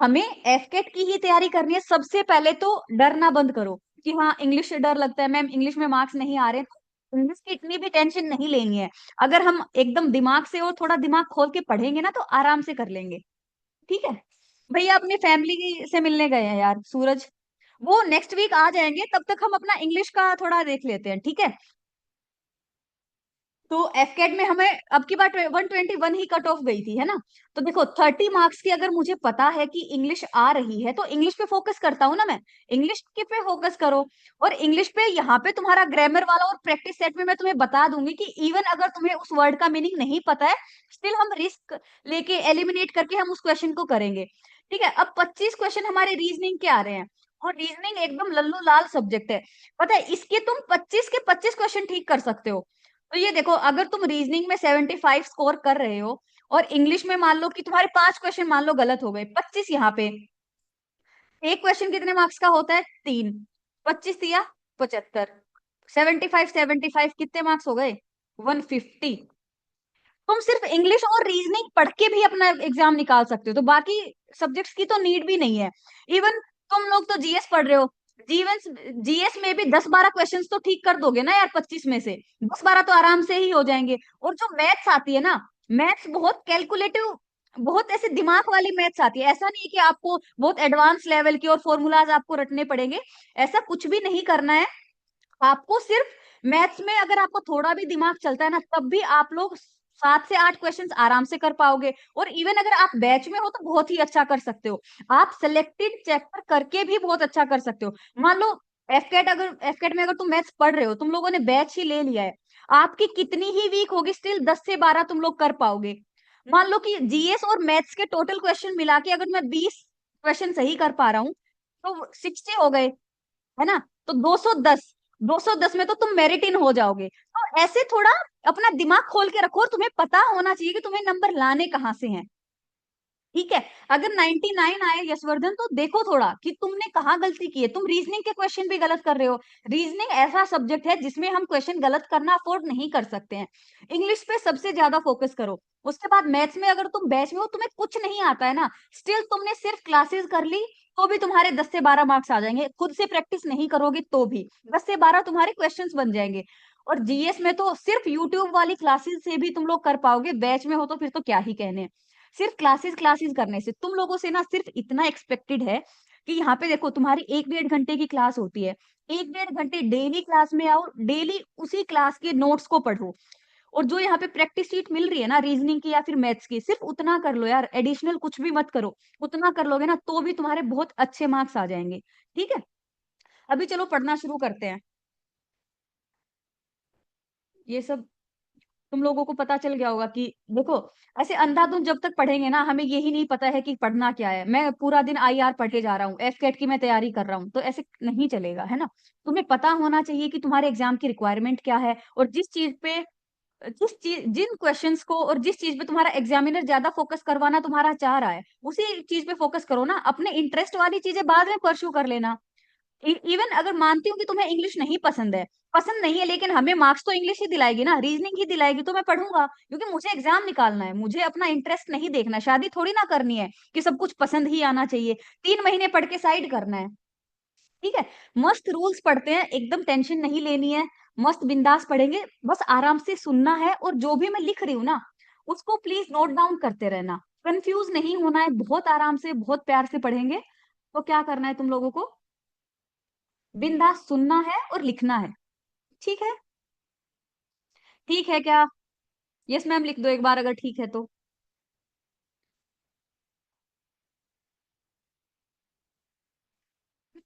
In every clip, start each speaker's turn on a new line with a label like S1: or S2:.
S1: हमें एफकेट की ही तैयारी करनी है। सबसे पहले तो डरना बंद करो कि हाँ इंग्लिश से डर लगता है, मैम इंग्लिश में मार्क्स नहीं आ रहे, तो इंग्लिश की इतनी भी टेंशन नहीं लेनी है। अगर हम एकदम दिमाग से और थोड़ा दिमाग खोल के पढ़ेंगे ना तो आराम से कर लेंगे। ठीक है। भैया अपनी फैमिली से मिलने गए हैं यार सूरज, वो नेक्स्ट वीक आ जाएंगे, तब तक हम अपना इंग्लिश का थोड़ा देख लेते हैं, ठीक है। तो एफकेट में हमें अब की बार 121 ही कट ऑफ गई थी, है ना। तो देखो 30 मार्क्स की अगर मुझे पता है कि इंग्लिश आ रही है तो इंग्लिश पे फोकस करता हूँ ना मैं। इंग्लिश के पे फोकस करो। और इंग्लिश पे यहाँ पे तुम्हारा ग्रामर वाला और प्रैक्टिस सेट में मैं तुम्हें बता दूंगी कि इवन अगर तुम्हें उस वर्ड का मीनिंग नहीं पता है, स्टिल हम रिस्क लेके एलिमिनेट करके हम उस क्वेश्चन को करेंगे। ठीक है। अब 25 क्वेश्चन हमारे रीजनिंग के आ रहे हैं, और रीजनिंग एकदम लल्लू लाल सब्जेक्ट है। पता है इसके तुम 25 के 25 क्वेश्चन ठीक कर सकते हो। तो ये देखो, अगर तुम रीजनिंग में 75 स्कोर कर रहे हो, और इंग्लिश में मान लो कि तुम्हारे 5 क्वेश्चन मान लो गलत हो गए, 25 यहाँ पे। एक क्वेश्चन कितने मार्क्स का होता है? 3। 25 दिया 75। 75 कितने मार्क्स हो गए? 150। तुम सिर्फ इंग्लिश और रीजनिंग पढ़ के भी अपना एग्जाम निकाल सकते हो, तो बाकी सब्जेक्ट्स की तो नीड भी नहीं है। इवन तुम लोग तो जीएस पढ़ रहे हो, जीवन जीएस में भी 10-12 क्वेश्चंस तो ठीक कर दोगे ना यार, 25 में से 10-12 तो आराम से ही हो जाएंगे। और जो मैथ्स आती है ना, मैथ्स बहुत कैलकुलेटिव, बहुत ऐसे दिमाग वाली मैथ्स आती है। ऐसा नहीं है कि आपको बहुत एडवांस लेवल की और फॉर्मूलाज आपको रटने पड़ेंगे, ऐसा कुछ भी नहीं करना है। आपको सिर्फ मैथ्स में अगर आपको थोड़ा भी दिमाग चलता है ना, तब भी आप लोग 7 से 8 क्वेश्चंस आराम से कर पाओगे। और इवन अगर आप बैच में हो तो बहुत ही अच्छा कर सकते हो। आप सिलेक्टेड चैप्टर करके भी बहुत अच्छा कर सकते हो। मान लो एफकेट में अगर तुम मैथ्स पढ़ रहे हो, तुम लोगों ने बैच ही ले लिया है, आपकी कितनी ही वीक होगी स्टिल 10 से 12 तुम लोग कर पाओगे। मान लो कि जीएस और मैथ्स के टोटल क्वेश्चन मिला के अगर मैं 20 क्वेश्चन सही कर पा रहा हूँ, तो 60 हो गए, है ना। तो 210, 210 में तो तुम मेरिट इन हो जाओगे। तो ऐसे थोड़ा अपना दिमाग खोल के रखो, और तुम्हें पता होना चाहिए कि तुम्हें नंबर लाने कहाँ से हैं। ठीक है। अगर 99 आए यशवर्धन, तो देखो थोड़ा कि तुमने कहाँ गलती की है। तुम रीजनिंग के क्वेश्चन भी गलत कर रहे हो। रीजनिंग ऐसा सब्जेक्ट है जिसमें हम क्वेश्चन गलत करना अफोर्ड नहीं कर सकते हैं। इंग्लिश पे सबसे ज्यादा फोकस करो। उसके बाद मैथ्स में अगर तुम बैच में हो, तुम्हें कुछ नहीं आता है ना, स्टिल तुमने सिर्फ क्लासेस कर ली, तो भी तुम्हारे 10 से 12 मार्क्स आ जाएंगे। खुद से प्रैक्टिस नहीं करोगे तो भी 10 से 12 तुम्हारे क्वेश्चंस बन जाएंगे। और जीएस में तो सिर्फ यूट्यूब वाली क्लासेस से भी तुम लोग कर पाओगे, बैच में हो तो फिर तो क्या ही कहने। सिर्फ क्लासेस क्लासेस करने से तुम लोगों से ना सिर्फ इतना एक्सपेक्टेड है कि यहाँ पे देखो तुम्हारी 1-1.5 घंटे की क्लास होती है। 1-1.5 घंटे डेली क्लास में आओ, डेली उसी क्लास के नोट्स को पढ़ो। और जो यहाँ पे प्रैक्टिस शीट मिल रही है ना रीजनिंग की या फिर मैथ्स की, सिर्फ उतना कर लो यार, एडिशनल कुछ भी मत करो। उतना कर लोगे ना तो भी तुम्हारे बहुत अच्छे मार्क्स आ जाएंगे। ठीक है। अभी चलो पढ़ना शुरू करते हैं। ये सब तुम लोगों को पता चल गया होगा कि देखो, ऐसे अंधाधुंध जब तक पढ़ेंगे ना, हमें यही नहीं पता है कि पढ़ना क्या है। मैं पूरा दिन आईआर पढ़े जा रहा हूँ, एफकेट की मैं तैयारी कर रहा हूँ, तो ऐसे नहीं चलेगा, है ना। तुम्हें पता होना चाहिए कि तुम्हारे एग्जाम की रिक्वायरमेंट क्या है, और जिन क्वेश्चंस को और जिस चीज पे तुम्हारा एग्जामिनर ज्यादा फोकस करवाना तुम्हारा चाह रहा है, उसी चीज पे फोकस करो ना। अपने इंटरेस्ट वाली चीजें बाद में परस्यू कर लेना। इवन अगर मानती हूँ कि तुम्हें इंग्लिश नहीं पसंद है, पसंद नहीं है, लेकिन हमें मार्क्स तो इंग्लिश ही दिलाएगी ना, रीजनिंग ही दिलाएगी, तो मैं पढ़ूंगा, क्योंकि मुझे एग्जाम निकालना है, मुझे अपना इंटरेस्ट नहीं देखना। शादी थोड़ी ना करनी है कि सब कुछ पसंद ही आना चाहिए। 3 महीने पढ़ के साइड करना है। ठीक है। मस्त रूल्स पढ़ते हैं, एकदम टेंशन नहीं लेनी है। मस्त बिंदास पढ़ेंगे, बस आराम से सुनना है, और जो भी मैं लिख रही हूँ ना, उसको प्लीज नोट डाउन करते रहना। कंफ्यूज नहीं होना है, बहुत आराम से बहुत प्यार से पढ़ेंगे। तो क्या करना है तुम लोगों को? बिंदास सुनना है और लिखना है। ठीक है। ठीक है क्या? यस मैम लिख दो एक बार अगर ठीक है तो।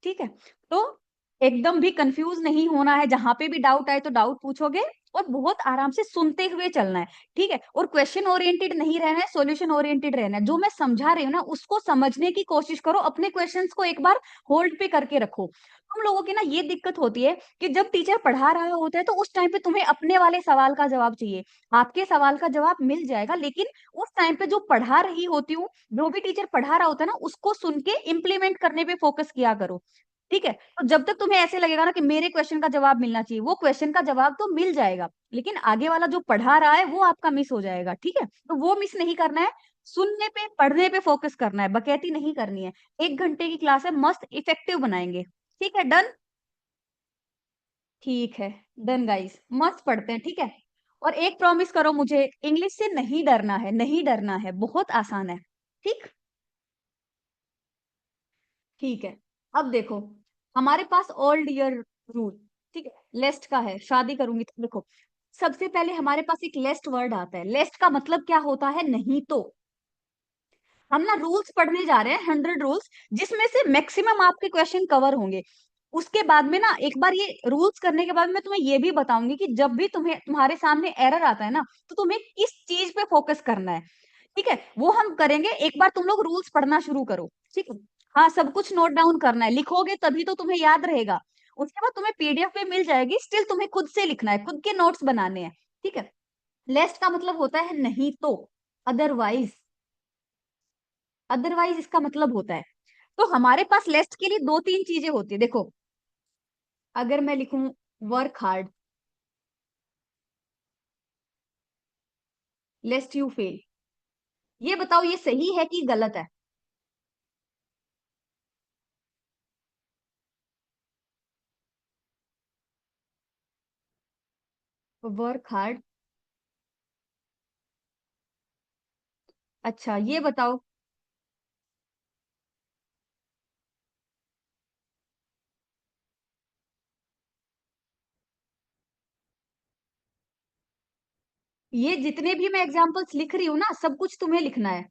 S1: ठीक है। तो एकदम भी कंफ्यूज नहीं होना है, जहां पे भी डाउट आए तो डाउट पूछोगे, और बहुत आराम से सुनते हुए चलना है। ठीक है। और क्वेश्चन ओरिएंटेड नहीं रहना है, सॉल्यूशन ओरिएंटेड रहना है। जो मैं समझा रही हूँ ना उसको समझने की कोशिश करो, अपने क्वेश्चंस को एक बार होल्ड पे करके रखो। तुम लोगों की ना ये दिक्कत होती है कि जब टीचर पढ़ा रहा होता है तो उस टाइम पे तुम्हें अपने वाले सवाल का जवाब चाहिए। आपके सवाल का जवाब मिल जाएगा, लेकिन उस टाइम पे जो पढ़ा रही होती हूँ, जो भी टीचर पढ़ा रहा होता है ना, उसको सुन के इम्प्लीमेंट करने पे फोकस किया करो। ठीक है। तो जब तक तुम्हें ऐसे लगेगा ना कि मेरे क्वेश्चन का जवाब मिलना चाहिए, वो क्वेश्चन का जवाब तो मिल जाएगा, लेकिन आगे वाला जो पढ़ा रहा है वो आपका मिस हो जाएगा। ठीक है। तो वो मिस नहीं करना है। सुनने पे पढ़ने पे फोकस करना है, बकैती नहीं करनी है। 1 घंटे की क्लास है, मस्त इफेक्टिव बनाएंगे। ठीक है, डन। ठीक है, डन गाइस, मस्त पढ़ते हैं, ठीक है। और एक प्रॉमिस करो मुझे, इंग्लिश से नहीं डरना है, नहीं डरना है, बहुत आसान है। ठीक। ठीक है। अब देखो, हमारे पास ओल्ड ईयर रूल, ठीक है, लेस्ट का है, शादी करूंगी तो देखो, सबसे पहले हमारे पास एक लेस्ट वर्ड आता है। लेस्ट का मतलब क्या होता है? नहीं तो। हम ना रूल्स पढ़ने जा रहे हैं, 100 रूल्स, जिसमें से मैक्सिमम आपके क्वेश्चन कवर होंगे। उसके बाद में ना, एक बार ये रूल्स करने के बाद मैं तुम्हें ये भी बताऊंगी कि जब भी तुम्हें तुम्हारे सामने एरर आता है ना, तो तुम्हें किस चीज पे फोकस करना है। ठीक है, वो हम करेंगे। एक बार तुम लोग रूल्स पढ़ना शुरू करो, ठीक है। हाँ, सब कुछ नोट डाउन करना है, लिखोगे तभी तो तुम्हें याद रहेगा। उसके बाद तुम्हें पीडीएफ पे मिल जाएगी, स्टिल तुम्हें खुद से लिखना है, खुद के नोट्स बनाने हैं। ठीक है। लेस्ट का मतलब होता है नहीं तो, अदरवाइज। अदरवाइज इसका मतलब होता है। तो हमारे पास लेस्ट के लिए दो तीन चीजें होती है, देखो। अगर मैं लिखूं work hard lest you fail, ये बताओ ये सही है कि गलत है? Work hard. अच्छा, ये बताओ। ये जितने भी मैं एग्जांपल्स लिख रही हूँ ना, सब कुछ तुम्हें लिखना है।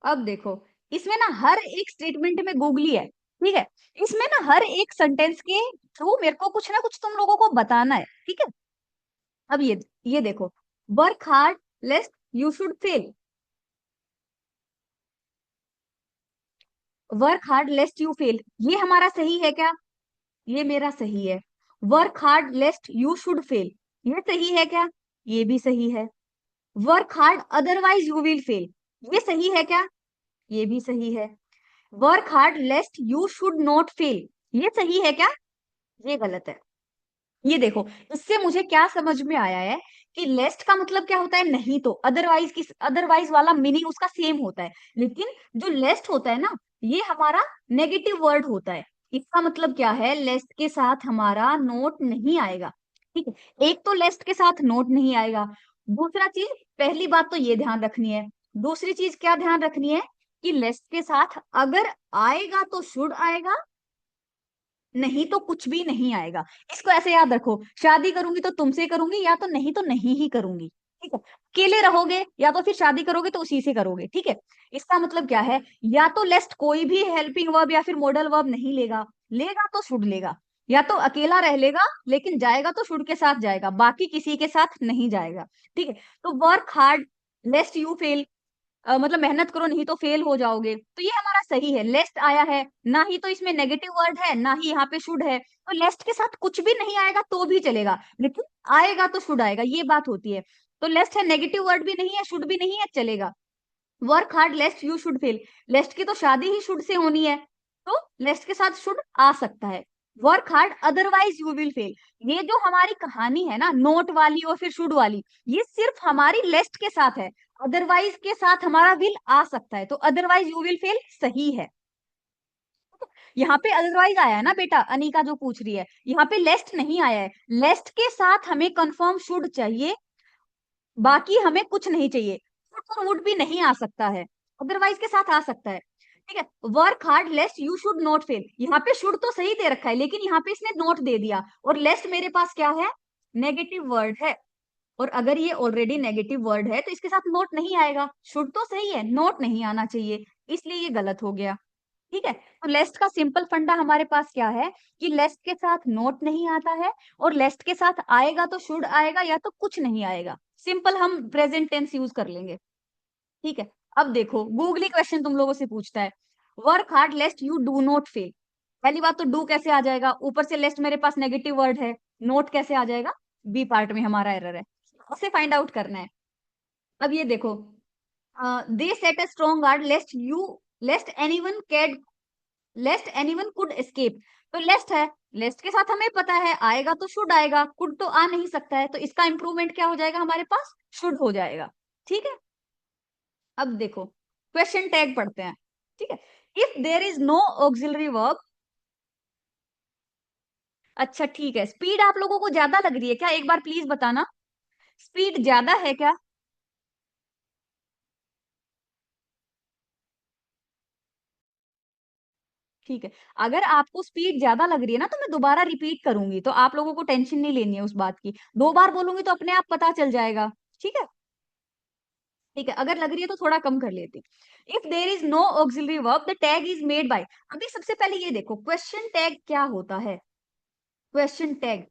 S1: अब देखो, इसमें ना हर एक स्टेटमेंट में गूगली है, ठीक है। इसमें ना हर एक सेंटेंस के थ्रू मेरे को कुछ ना कुछ तुम लोगों को बताना है, ठीक है। अब ये देखो, work hard lest you should fail. Work hard lest you fail, ये हमारा सही है क्या? ये मेरा सही है। Work hard lest you should fail, ये सही है क्या? ये भी सही है। Work hard otherwise you will fail, ये सही है क्या? ये भी सही है। Work hard lest you should not fail, ये सही है क्या? ये गलत है। ये देखो, इससे मुझे क्या समझ में आया है कि लेस्ट का मतलब क्या होता है? नहीं तो। अदरवाइज की, अदरवाइज वाला मीनिंग उसका सेम होता है, लेकिन जो लेस्ट होता है ना, ये हमारा नेगेटिव वर्ड होता है। इसका मतलब क्या है? लेस्ट के साथ हमारा नोट नहीं आएगा, ठीक है। एक तो लेस्ट के साथ नोट नहीं आएगा। दूसरा चीज, पहली बात तो ये ध्यान रखनी है। दूसरी चीज क्या ध्यान रखनी है? कि लेस्ट के साथ अगर आएगा तो शुड आएगा, नहीं तो कुछ भी नहीं आएगा। इसको ऐसे याद रखो, शादी करूंगी तो तुमसे करूंगी, या तो नहीं ही करूंगी। ठीक है। अकेले रहोगे या तो फिर शादी करोगे तो उसी से करोगे, ठीक है। इसका मतलब क्या है? या तो लेस्ट कोई भी हेल्पिंग वर्ब या फिर मॉडल वर्ब नहीं लेगा, लेगा तो शुड लेगा। या तो अकेला रह लेगा, लेकिन जाएगा तो शुड के साथ जाएगा, बाकी किसी के साथ नहीं जाएगा। ठीक है। तो work hard lest you fail, मतलब मेहनत करो नहीं तो फेल हो जाओगे, तो ये हमारा सही है। लेस्ट आया है, ना ही तो इसमें नेगेटिव वर्ड है, ना ही यहाँ पे शुड है, तो लेस्ट के साथ कुछ भी नहीं आएगा तो भी चलेगा, लेकिन आएगा तो शुड आएगा, ये बात होती है। तो लेस्ट है, नेगेटिव वर्ड भी नहीं है, शुड भी नहीं है, चलेगा। Work hard lest you should fail, lest की तो शादी ही शुड से होनी है, तो लेस्ट के साथ शुड आ सकता है। Work hard otherwise you will fail, ये जो हमारी कहानी है ना, नोट वाली और फिर शुड वाली, ये सिर्फ हमारी लेस्ट के साथ है। अदरवाइज के साथ हमारा विल आ सकता है, तो अदरवाइज यू विल फेल सही है। यहाँ पे अदरवाइज आया है ना बेटा, अनिका जो पूछ रही है, यहाँ पे लेस्ट नहीं आया है। लेस्ट के साथ हमें कंफर्म शुड चाहिए, बाकी हमें कुछ नहीं चाहिए। शुड और वुड भी नहीं आ सकता है, अदरवाइज के साथ आ सकता है। ठीक है। Work hard lest you should not fail, यहाँ पे शुड तो सही दे रखा है, लेकिन यहाँ पे इसने नोट दे दिया, और लेस्ट मेरे पास क्या है? नेगेटिव वर्ड है। और अगर ये ऑलरेडी नेगेटिव वर्ड है तो इसके साथ नोट नहीं आएगा। शुड तो सही है, नोट नहीं आना चाहिए, इसलिए ये गलत हो गया। ठीक है। तो लेस्ट का सिंपल फंडा हमारे पास क्या है? कि लेस्ट के साथ नोट नहीं आता है, और लेस्ट के साथ आएगा तो शुड आएगा, या तो कुछ नहीं आएगा। सिंपल हम प्रेजेंट टेंस यूज कर लेंगे। ठीक है। अब देखो, गूगली क्वेश्चन तुम लोगों से पूछता है, work hard lest you do not fail. पहली बात तो डू कैसे आ जाएगा? ऊपर से लेस्ट मेरे पास नेगेटिव वर्ड है, नोट कैसे आ जाएगा? बी पार्ट में हमारा एरर है। उसे फाइंड आउट करना है। अब ये देखो, they set a strong guard lest anyone could lest anyone could escape. तो लेस्ट है, लेस्ट के साथ हमें पता है आएगा तो शुड आएगा, कुड तो आ नहीं सकता है, तो इसका इंप्रूवमेंट क्या हो जाएगा हमारे पास, शुड हो जाएगा। ठीक है, अब देखो क्वेश्चन टैग पढ़ते हैं। ठीक है, if there is no auxiliary verb. अच्छा ठीक है, स्पीड आप लोगों को ज्यादा लग रही है क्या, एक बार प्लीज बताना, स्पीड ज्यादा है क्या? ठीक है, अगर आपको स्पीड ज्यादा लग रही है ना तो मैं दोबारा रिपीट करूंगी, तो आप लोगों को टेंशन नहीं लेनी है उस बात की, 2 बार बोलूंगी तो अपने आप पता चल जाएगा। ठीक है, ठीक है, अगर लग रही है तो थोड़ा कम कर लेती। If there is no auxiliary verb the tag is made by. अभी सबसे पहले ये देखो क्वेश्चन टैग क्या होता है। क्वेश्चन टैग,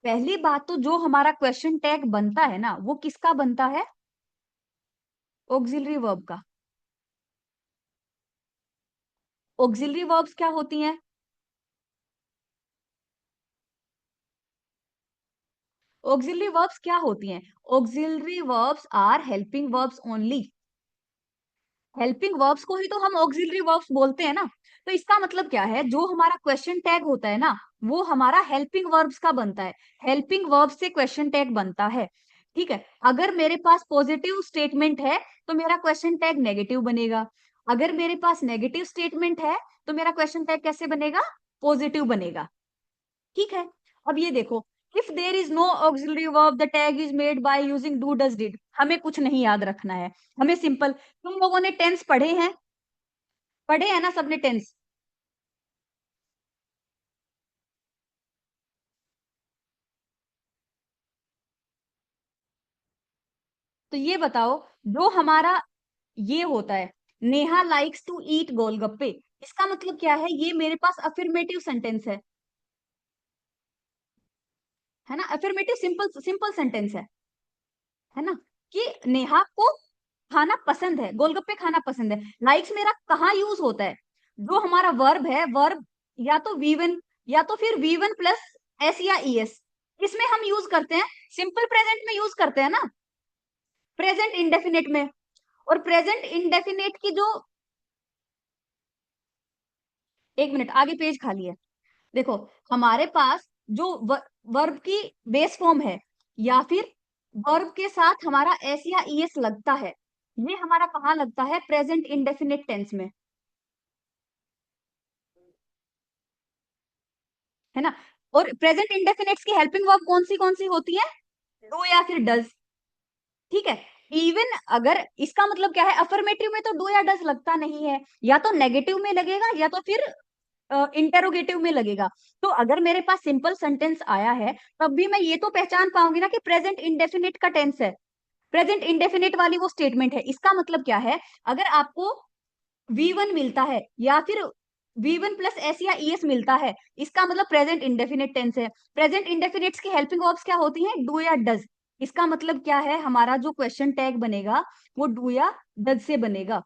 S1: पहली बात तो जो हमारा क्वेश्चन टैग बनता है ना वो किसका बनता है, ऑक्सिलरी वर्ब का। ऑक्सिलरी वर्ब्स क्या होती हैं, ऑक्सिलरी वर्ब्स क्या होती हैं, auxiliary verbs are helping verbs only. Helping verbs को ही तो हम ऑक्सिलरी वर्ब्स बोलते हैं ना। तो इसका मतलब क्या है, जो हमारा क्वेश्चन टैग होता है ना वो हमारा हेल्पिंग वर्ब्स का बनता है, हेल्पिंग वर्ब्स से क्वेश्चन टैग बनता है। ठीक है, अगर मेरे पास पॉजिटिव स्टेटमेंट है तो मेरा क्वेश्चन टैग नेगेटिव बनेगा, अगर मेरे पास नेगेटिव स्टेटमेंट है तो मेरा क्वेश्चन टैग कैसे बनेगा, पॉजिटिव बनेगा। ठीक है, अब ये देखो, if there is no auxiliary verb the tag is made by using do does did. हमें कुछ नहीं याद रखना है, हमें सिंपल, तुम लोगों ने टेंस पढ़े हैं, पढ़े हैं ना सबने टेंस। तो ये बताओ, जो हमारा ये होता है, नेहा लाइक्स टू ईट गोलगप्पे, इसका मतलब क्या है, ये मेरे पास अफर्मेटिव सेंटेंस है ना, अफर्मेटिव सिंपल सिंपल सेंटेंस है ना, कि नेहा को खाना पसंद है, गोलगप्पे खाना पसंद है। लाइक्स मेरा कहाँ यूज होता है, जो हमारा वर्ब है, वर्ब या तो वी वन या तो फिर वी वन प्लस एस या ई एस, इसमें हम यूज करते हैं, सिंपल प्रेजेंट में यूज करते हैं ना, प्रेजेंट इंडेफिनेट में। और प्रेजेंट इंडेफिनेट की जो, एक मिनट आगे पेज खाली है, देखो हमारे पास जो वर्ब की बेस फॉर्म है या फिर वर्ब के साथ हमारा एस या ई एस लगता है, ये हमारा कहाँ लगता है, प्रेजेंट इंडेफिनिट टेंस में, है ना। और प्रेजेंट इंडेफिनिट्स की हेल्पिंग वर्ब कौन सी होती है, डू या फिर डज। ठीक है, इवन अगर इसका मतलब क्या है, अफर्मेटिव में तो डू या डज लगता नहीं है, या तो नेगेटिव में लगेगा या तो फिर इंटेरोगेटिव में लगेगा। तो अगर मेरे पास सिंपल सेंटेंस आया है तब भी मैं ये तो पहचान पाऊंगी ना कि प्रेजेंट इंडेफिनिट का टेंस है, प्रेजेंट इंडेफिनिट वाली वो स्टेटमेंट है। इसका मतलब क्या है, अगर आपको वी वन मिलता है या फिर वी वन प्लस एस या ई एस मिलता है, इसका मतलब प्रेजेंट इंडेफिनिट टेंस है। प्रेजेंट इंडेफिनिट्स की हेल्पिंग वर्ब्स क्या होती हैं, डू या डज। इसका मतलब क्या है, हमारा जो क्वेश्चन टैग बनेगा वो डू या डज से बनेगा।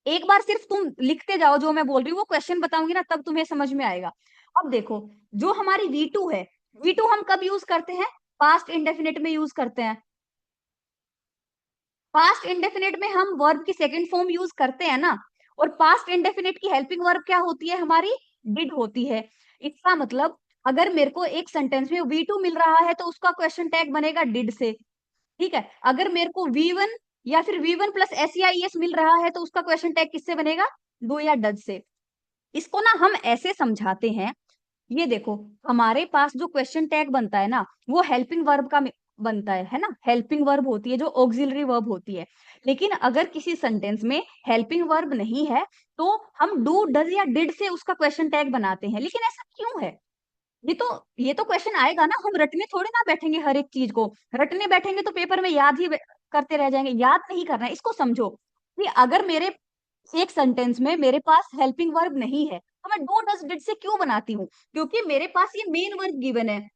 S1: एक बार सिर्फ तुम लिखते जाओ जो मैं बोल रही हूँ, वो क्वेश्चन बताऊंगी ना तब तुम्हें समझ में आएगा। अब देखो, जो हमारी वी टू है, वी टू हम कब यूज करते हैं, पास्ट इंडेफिनिट में यूज करते हैं। पास्ट इंडेफिनिट में हम वर्ब की सेकंड फॉर्म यूज करते हैं ना, और पास्ट इंडेफिनिट की हेल्पिंग वर्ब क्या होती है हमारी, डिड होती है। इसका मतलब अगर मेरे को एक सेंटेंस में वी टू मिल रहा है तो उसका क्वेश्चन टैग बनेगा डिड से। ठीक है, अगर मेरे को वी वन या फिर वी वन प्लस एस या ई एस मिल रहा है तो उसका क्वेश्चन टैग किससे बनेगा, डू या डज से। इसको ना हम ऐसे समझाते हैं, ये देखो, हमारे पास जो क्वेश्चन टैग बनता है ना वो हेल्पिंग वर्ब का बनता है ना, हेल्पिंग वर्ब होती है जो ऑक्सिलरी वर्ब होती है। लेकिन अगर किसी सेंटेंस में हेल्पिंग वर्ब नहीं है तो हम डू डज या डिड से उसका क्वेश्चन टैग बनाते हैं। लेकिन ऐसा क्यों है, ये तो क्वेश्चन आएगा ना, हम रटने थोड़ी ना बैठेंगे, हर एक चीज को रटने बैठेंगे तो पेपर में याद ही करते रह जाएंगे, याद नहीं करना है। इसको समझो कि अगर मेरे एक सेंटेंस में मेरे पास हेल्पिंग वर्ब नहीं है तो मैं डू डज डिड से क्यों बनाती हूँ, क्योंकि मेरे पास ये मेन वर्ब गिवन है,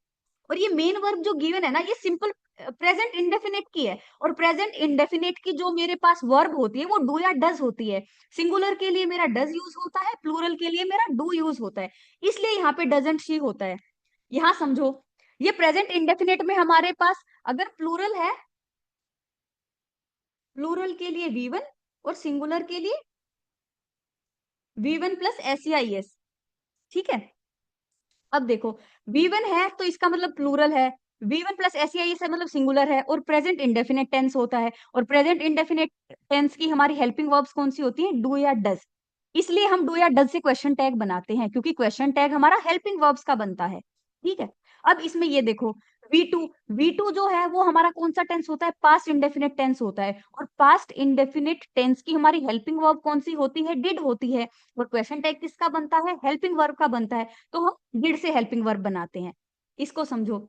S1: और ये मेन वर्ब जो गिवन है ना ये सिंपल प्रेजेंट इंडेफिनिट की है। और प्रेजेंट इंडेफिनिट की जो मेरे पास वर्ब होती है वो डू या डज होती है। सिंगुलर के लिए मेरा डज यूज होता है, प्लूरल के लिए मेरा डू यूज होता है, इसलिए यहाँ पे डजंट शी होता है। यहाँ समझो, ये प्रेजेंट इंडेफिनिट में हमारे पास अगर प्लूरल है, प्लूरल के लिए V1 और सिंगुलर के लिए V1 प्लस SEIS, ठीक है। अब देखो V1 है तो इसका मतलब प्लूरल है, V1 प्लस SEIS है मतलब सिंगुलर है, और प्रेजेंट इंडेफिनिट टेंस होता है, और प्रेजेंट इंडेफिनिट टेंस की हमारी हेल्पिंग वर्ब्स कौन सी होती है, डू या डज। इसलिए हम डू या डज से क्वेश्चन टैग बनाते हैं, क्योंकि क्वेश्चन टैग हमारा हेल्पिंग वर्ब्स का बनता है, ठीक है। अब इसमें ये देखो V2, V2 जो है वो हमारा कौन सा टेंस होता है, पास्ट इंडेफिनिट टेंस होता है, और पास्ट इंडेफिनिट टेंस की हमारी हेल्पिंग वर्ब कौन सी होती है, डिड होती है, और क्वेश्चन टैग किसका बनता है, हेल्पिंग वर्ब का बनता है, तो हम डिड से हेल्पिंग वर्ब बनाते हैं। इसको समझो।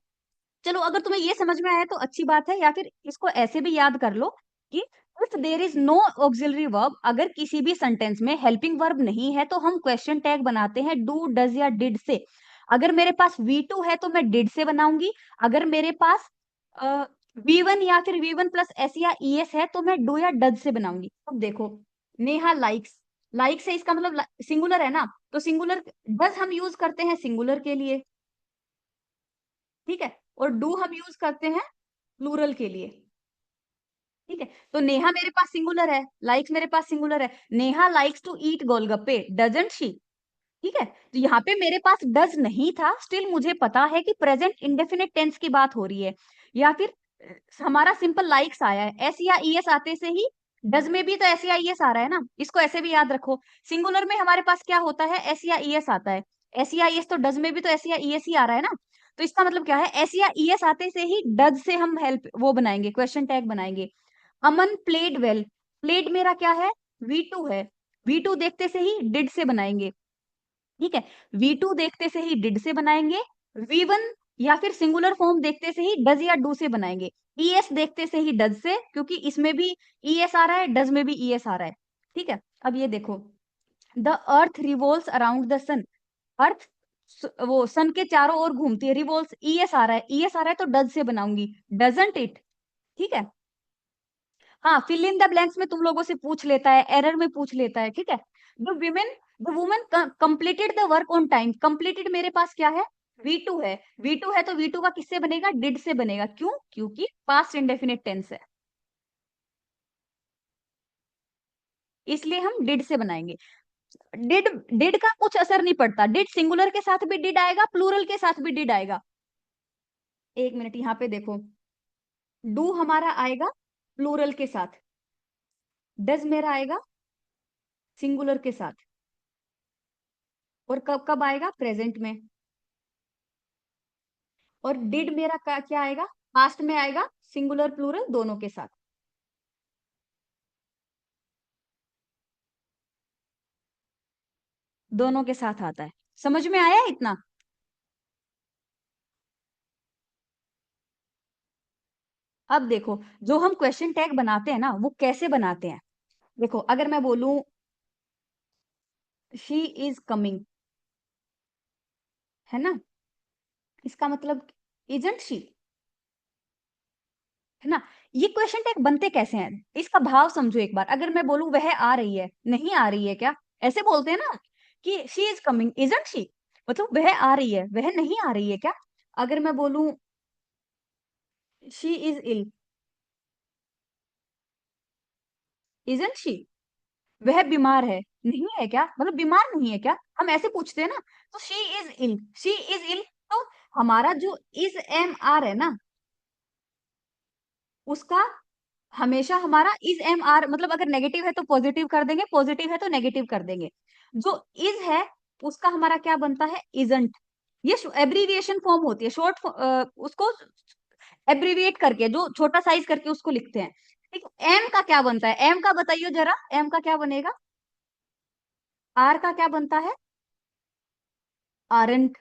S1: चलो अगर तुम्हें ये समझ में आया तो अच्छी बात है, या फिर इसको ऐसे भी याद कर लो कि if there is no auxiliary verb, अगर किसी भी सेंटेंस में हेल्पिंग वर्ब नहीं है तो हम क्वेश्चन टैग बनाते हैं डू, डज या डिड से। अगर मेरे पास V2 है तो मैं डिड से बनाऊंगी, अगर मेरे पास V1 या फिर V1 प्लस एस या ES है तो मैं डू या डज से बनाऊंगी। अब देखो नेहा लाइक्स, लाइक्स है इसका मतलब सिंगुलर है ना, तो सिंगुलर डज हम यूज करते हैं सिंगुलर के लिए, ठीक है, और डू हम यूज करते हैं प्लूरल के लिए, ठीक है। तो नेहा मेरे पास सिंगुलर है, लाइक्स मेरे पास सिंगुलर है, Neha likes to eat golgappe, doesn't she, ठीक है। तो यहाँ पे मेरे पास डज नहीं था, स्टिल मुझे पता है कि प्रेजेंट इंडेफिनिट टेंस की बात हो रही है, या फिर हमारा सिंपल लाइक्स आया है, एस या ES आते से ही डज में भी तो एस या ES आ रहा है ना, इसको ऐसे भी याद रखो। सिंगुलर में हमारे पास क्या होता है, एस या ES आता है, एस या ES, तो डज में भी तो एस या ES ही आ रहा है ना, तो इसका मतलब क्या है, एस या ES आते से ही डज से हम हेल्प वो बनाएंगे, क्वेश्चन टैग बनाएंगे। अमन प्लेड वेल, प्लेड मेरा क्या है, V2 है, V2 देखते से ही डिड से बनाएंगे, ठीक है। V2 देखते से ही डिड से बनाएंगे, V1 या फिर सिंगुलर फॉर्म देखते से ही डज या डू से बनाएंगे, ES देखते से ही डज से, क्योंकि इसमें भी ES आ रहा है, डज में भी ES आ रहा है, ठीक है। अब ये देखो the earth revolves around the sun, earth वो सन के चारों ओर घूमती है, रिवॉल्व्स ES आ रहा है, ES आ रहा है तो डज से बनाऊंगी, डजंट इट, ठीक है। हाँ फिल इन द ब्लैंक्स में तुम लोगों से पूछ लेता है, एरर में पूछ लेता है, ठीक है। The women completed the work on time, completed मेरे पास क्या है, V2 है, V2 है तो V2 का किससे बनेगा, डिड से बनेगा, क्यों, क्योंकि पास्ट इंडेफिनिट टेंस है, इसलिए हम डिड से बनाएंगे। डिड, डिड का कुछ असर नहीं पड़ता, डिड सिंगुलर के साथ भी डिड आएगा, प्लूरल के साथ भी डिड आएगा। एक मिनट यहाँ पे देखो, डू हमारा आएगा प्लूरल के साथ, डज मेरा आएगा सिंगुलर के साथ, और कब कब आएगा, प्रेजेंट में, और डिड मेरा क्या आएगा, पास्ट में आएगा, सिंगुलर प्लूरल दोनों के साथ। दोनों के साथ आता है, समझ में आया इतना। अब देखो जो हम क्वेश्चन टैग बनाते हैं ना वो कैसे बनाते हैं, देखो अगर मैं बोलूं शी इज कमिंग, है ना, इसका मतलब इजंट शी, है ना। ये क्वेश्चन टैग बनते कैसे हैं, इसका भाव समझो एक बार। अगर मैं बोलूं वह आ रही है, नहीं आ रही है क्या, ऐसे बोलते हैं ना कि she is coming isn't she, मतलब वह आ रही है, वह नहीं आ रही है क्या। अगर मैं बोलूं she is ill, isn't she, वह बीमार है, नहीं है क्या, मतलब बीमार नहीं है क्या, हम ऐसे पूछते हैं ना। तो she is ill, she is ill, तो हमारा जो इज एम आर है ना, उसका हमेशा हमारा इज एम आर, मतलब अगर नेगेटिव है तो पॉजिटिव कर देंगे, पॉजिटिव है तो नेगेटिव कर देंगे। जो इज है उसका हमारा क्या बनता है, इजंट। ये एब्रीविएशन फॉर्म होती है, शॉर्ट उसको एब्रीविएट करके, जो छोटा साइज करके उसको लिखते हैं, ठीक है। एम का क्या बनता है, एम का बताइए जरा, एम का क्या बनेगा, आर का क्या बनता है, आरंट,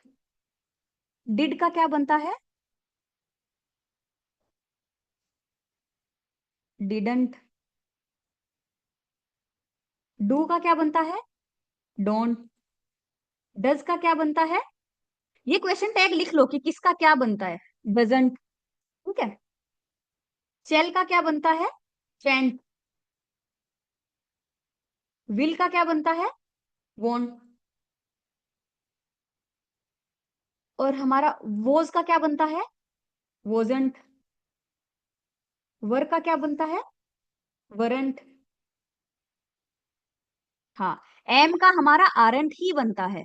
S1: डिड का क्या बनता है, डिडंट, डू का क्या बनता है, डोंट, डज का क्या बनता है, ये क्वेश्चन टैग लिख लो कि किसका क्या बनता है, डजंट, ठीक है। चेल का क्या बनता है, चैंट, विल का क्या बनता है, वोंट, और हमारा वोज का क्या बनता है, वोजंट, वर का क्या बनता है? वरंट। हाँ, एम का हमारा आरंट ही बनता है।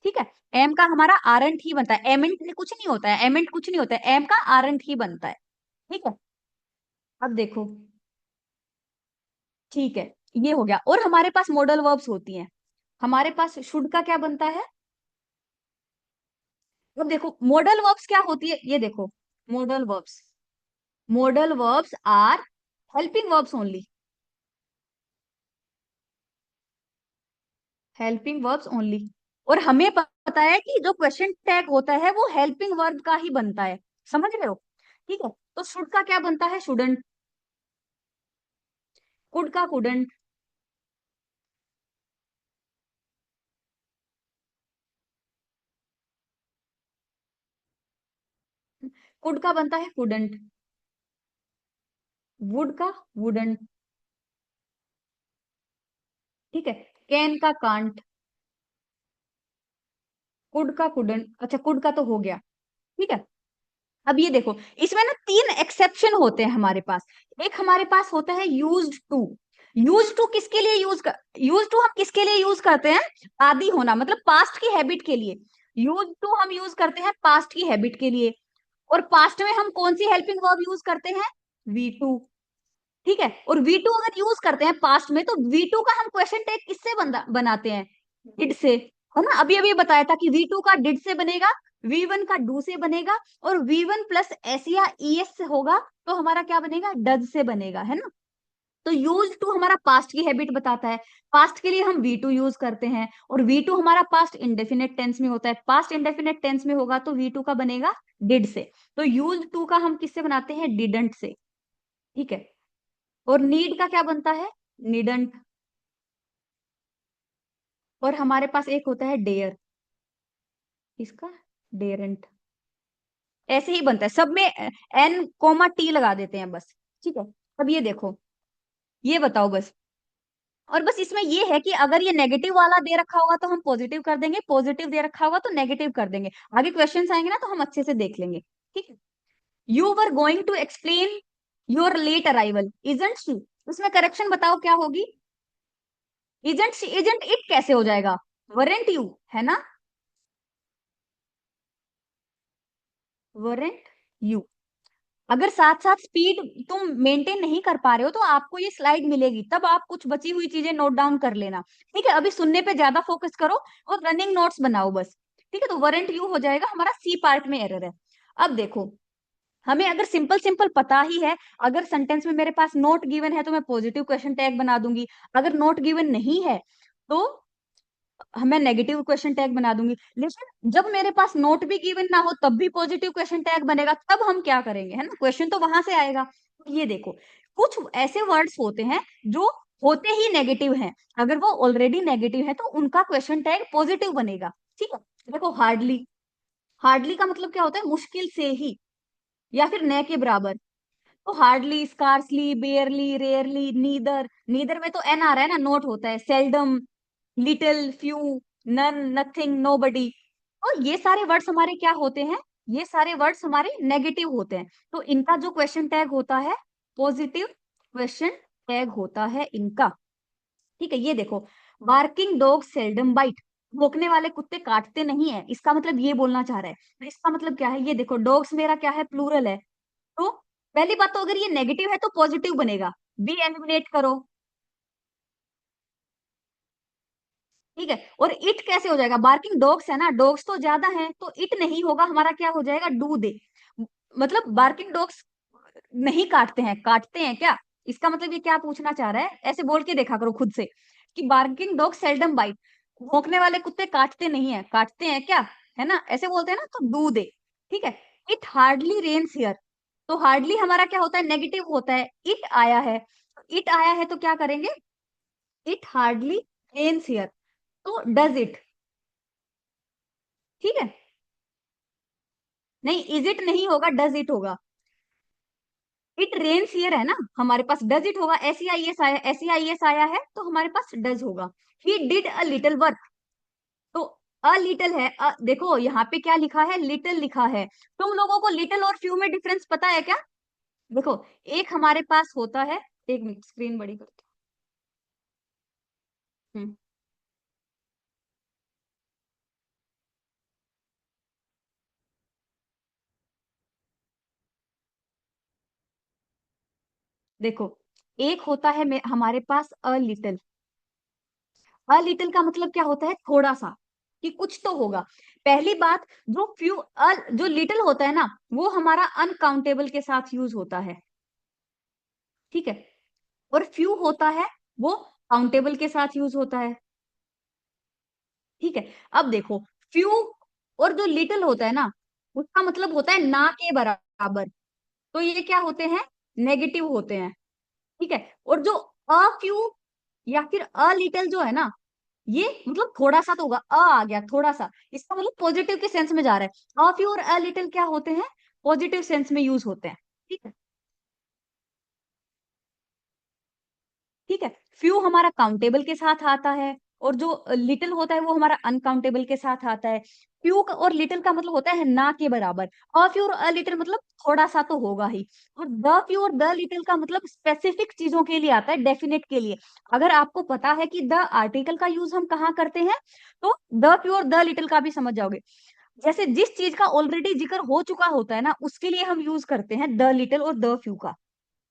S1: ठीक है, एम का हमारा आरंट ही बनता है, एमेंट कुछ नहीं होता है, एमेंट कुछ नहीं होता है, एम का आरंट ही बनता है। ठीक है, अब देखो। ठीक है, ये हो गया। और हमारे पास मॉडल वर्ब्स होती हैं। हमारे पास शुड का क्या बनता है? अब देखो मॉडल वर्ब्स क्या होती है, ये देखो। Modal verbs, modal verbs are helping verbs only. Helping verbs only. और हमें पता है कि जो क्वेश्चन टैग होता है वो हेल्पिंग वर्ब का ही बनता है। समझ रहे हो? ठीक है, तो शुड का क्या बनता है? शुडंट। कुड का कुडंट। कुड का बनता है कुडंट। वुड का वुडंट। ठीक है, कैन का कांट। कुड का कुडंट। अच्छा, कुड का तो हो गया। ठीक है, अब ये देखो, इसमें ना तीन एक्सेप्शन होते हैं हमारे पास। एक हमारे पास होता है यूज्ड टू। यूज टू किसके लिए यूज टू हम किसके लिए यूज करते हैं? आदि होना, मतलब पास्ट की हैबिट के लिए। यूज टू हम यूज करते हैं पास्ट की हैबिट के लिए। और पास्ट में हम कौन सी हेल्पिंग वर्ब यूज करते हैं? V two. ठीक है, और वी टू अगर यूज करते हैं पास्ट में तो वी टू का हम क्वेश्चन टैग किससे बनाते हैं? डिड से। है ना, अभी अभी बताया था कि वी टू का डिड से बनेगा, वी वन का डू से बनेगा, और वी वन प्लस एस या ई एस से होगा तो हमारा क्या बनेगा? डज से बनेगा, है ना। तो यूज टू हमारा पास्ट की हैबिट बताता है। पास्ट के लिए हम वी टू यूज करते हैं, और वी टू हमारा पास्ट इंडेफिनेट टेंस में होता है। पास्ट इंडेफिनेट टेंस में होगा तो वी टू का बनेगा डिड से। तो यूज टू का हम किससे बनाते हैं? Didn't say. ठीक है, और नीड का क्या बनता है? नीडंट। और हमारे पास एक होता है डेयर। इसका डेयरेंट। ऐसे ही बनता है सब में, एन कोमा टी लगा देते हैं बस। ठीक है, अब ये देखो, ये बताओ बस। और बस इसमें ये है कि अगर ये नेगेटिव वाला दे रखा होगा तो हम पॉजिटिव कर देंगे, पॉजिटिव दे रखा होगा तो नेगेटिव कर देंगे। आगे क्वेश्चंस आएंगे ना तो हम अच्छे से देख लेंगे। ठीक है, you were going to explain your late arrival, isn't she. उसमें करेक्शन बताओ क्या होगी? इजंट शी, इजंट इट कैसे हो जाएगा? वरेंट यू, है ना। Warrant you. अगर साथ साथ स्पीड तुम मेंटेन नहीं कर पा रहे हो तो आपको ये स्लाइड मिलेगी, तब आप कुछ बची हुई चीजें नोट डाउन कर लेना। ठीक है, अभी सुनने पे ज्यादा फोकस करो और रनिंग नोट्स बनाओ बस। ठीक है, तो वरेंट यू हो जाएगा, हमारा सी पार्ट में एरर है। अब देखो, हमें अगर सिंपल सिंपल पता ही है, अगर सेंटेंस में मेरे पास नोट गिवन है तो मैं पॉजिटिव क्वेश्चन टैग बना दूंगी। अगर नोट गिवन नहीं है तो मैं नेगेटिव क्वेश्चन टैग बना दूंगी। लेकिन जब मेरे पास नोट भी गिवन ना हो तब भी पॉजिटिव क्वेश्चन टैग बनेगा, तब हम क्या करेंगे? है ना, क्वेश्चन तो वहां से आएगा। ये देखो, कुछ ऐसे वर्ड्स होते हैं जो होते ही नेगेटिव हैं। अगर वो ऑलरेडी नेगेटिव है तो उनका क्वेश्चन टैग पॉजिटिव बनेगा। ठीक है, देखो हार्डली। हार्डली का मतलब क्या होता है? मुश्किल से ही, या फिर न के बराबर। तो hardly, scarcely, बेयरली, rarely, neither. Neither में तो एन आ रहा है ना, नोट होता है। Seldom, little, few, none, nothing, nobody. और ये सारे वर्ड्स हमारे क्या होते हैं? ये सारे वर्ड्स हमारे नेगेटिव होते हैं। तो इनका जो क्वेश्चन टैग होता है पॉजिटिव क्वेश्चन टैग होता है इनका। ठीक है, ये देखो, बार्किंग डॉग सेल्डम बाइट। भौंकने वाले कुत्ते काटते नहीं है, इसका मतलब ये बोलना चाह रहा है। तो इसका मतलब क्या है? ये देखो, डॉग्स मेरा क्या है? प्लूरल है। तो पहली बात तो अगर ये नेगेटिव है तो पॉजिटिव बनेगा। बी एलिमिनेट करो। ठीक है, और इट कैसे हो जाएगा? बार्किंग डॉग्स है ना, डॉग्स तो ज्यादा है तो इट नहीं होगा, हमारा क्या हो जाएगा? Do they. मतलब बार्किंग डॉग्स नहीं काटते हैं, काटते हैं क्या? इसका मतलब ये क्या पूछना चाह रहा है? ऐसे बोल के देखा करो खुद से कि बार्किंग डॉग सेल्डम बाइट। भौंकने वाले कुत्ते काटते नहीं है, काटते हैं क्या? है ना, ऐसे बोलते हैं ना, तो डू दे। ठीक है, इट हार्डली रेन्स हियर। तो हार्डली हमारा क्या होता है? नेगेटिव होता है। इट आया है, इट आया है तो क्या करेंगे? It hardly rains here. तो डज इट। ठीक है, नहीं, इज इट नहीं होगा, डज इट होगा। इट रेन्स हियर है ना, हमारे पास डज इट होगा। एस आई एस आया, एस आई एस आया है तो हमारे पास डज होगा। He did a little work. तो अ लिटिल है, देखो यहाँ पे क्या लिखा है? लिटिल लिखा है। तुम लोगों को लिटिल और फ्यू में डिफरेंस पता है क्या? देखो, एक हमारे पास होता है, एक मिनट स्क्रीन बड़ी करती हूँ। देखो, एक होता है हमारे पास अ लिटिल। अ लिटिल का मतलब क्या होता है? थोड़ा सा, कि कुछ तो होगा। पहली बात, जो लिटिल होता है ना, वो हमारा अनकाउंटेबल के साथ यूज होता है, ठीक है। और फ्यू होता है, वो काउंटेबल के साथ यूज होता है, ठीक है। अब देखो, फ्यू और जो लिटिल होता है ना, उसका मतलब होता है ना के बराबर। तो ये क्या होते हैं? नेगेटिव होते हैं, ठीक है। और जो अ फ्यू या फिर अ लिटिल जो है ना, ये मतलब थोड़ा सा तो होगा, अ आ गया थोड़ा सा, इसका मतलब पॉजिटिव के सेंस में जा रहा है। अ फ्यू और अ लिटिल क्या होते हैं? पॉजिटिव सेंस में यूज होते हैं, ठीक है। ठीक है। फ्यू हमारा काउंटेबल के साथ आता है, और जो लिटिल होता है वो हमारा अनकाउंटेबल के साथ आता है। और लिटिल का मतलब होता है ना के बराबर। अ फ्यू और अ लिटिल मतलब थोड़ा सा तो होगा ही। और द फ्यू और द लिटिल का मतलब स्पेसिफिक चीजों के लिए आता है, डेफिनेट के लिए। अगर आपको पता है कि द आर्टिकल का यूज हम कहाँ करते हैं, तो द फ्यू और द लिटिल का भी समझ जाओगे। जैसे जिस चीज का ऑलरेडी जिक्र हो चुका होता है ना, उसके लिए हम यूज करते हैं द लिटिल और द फ्यू का।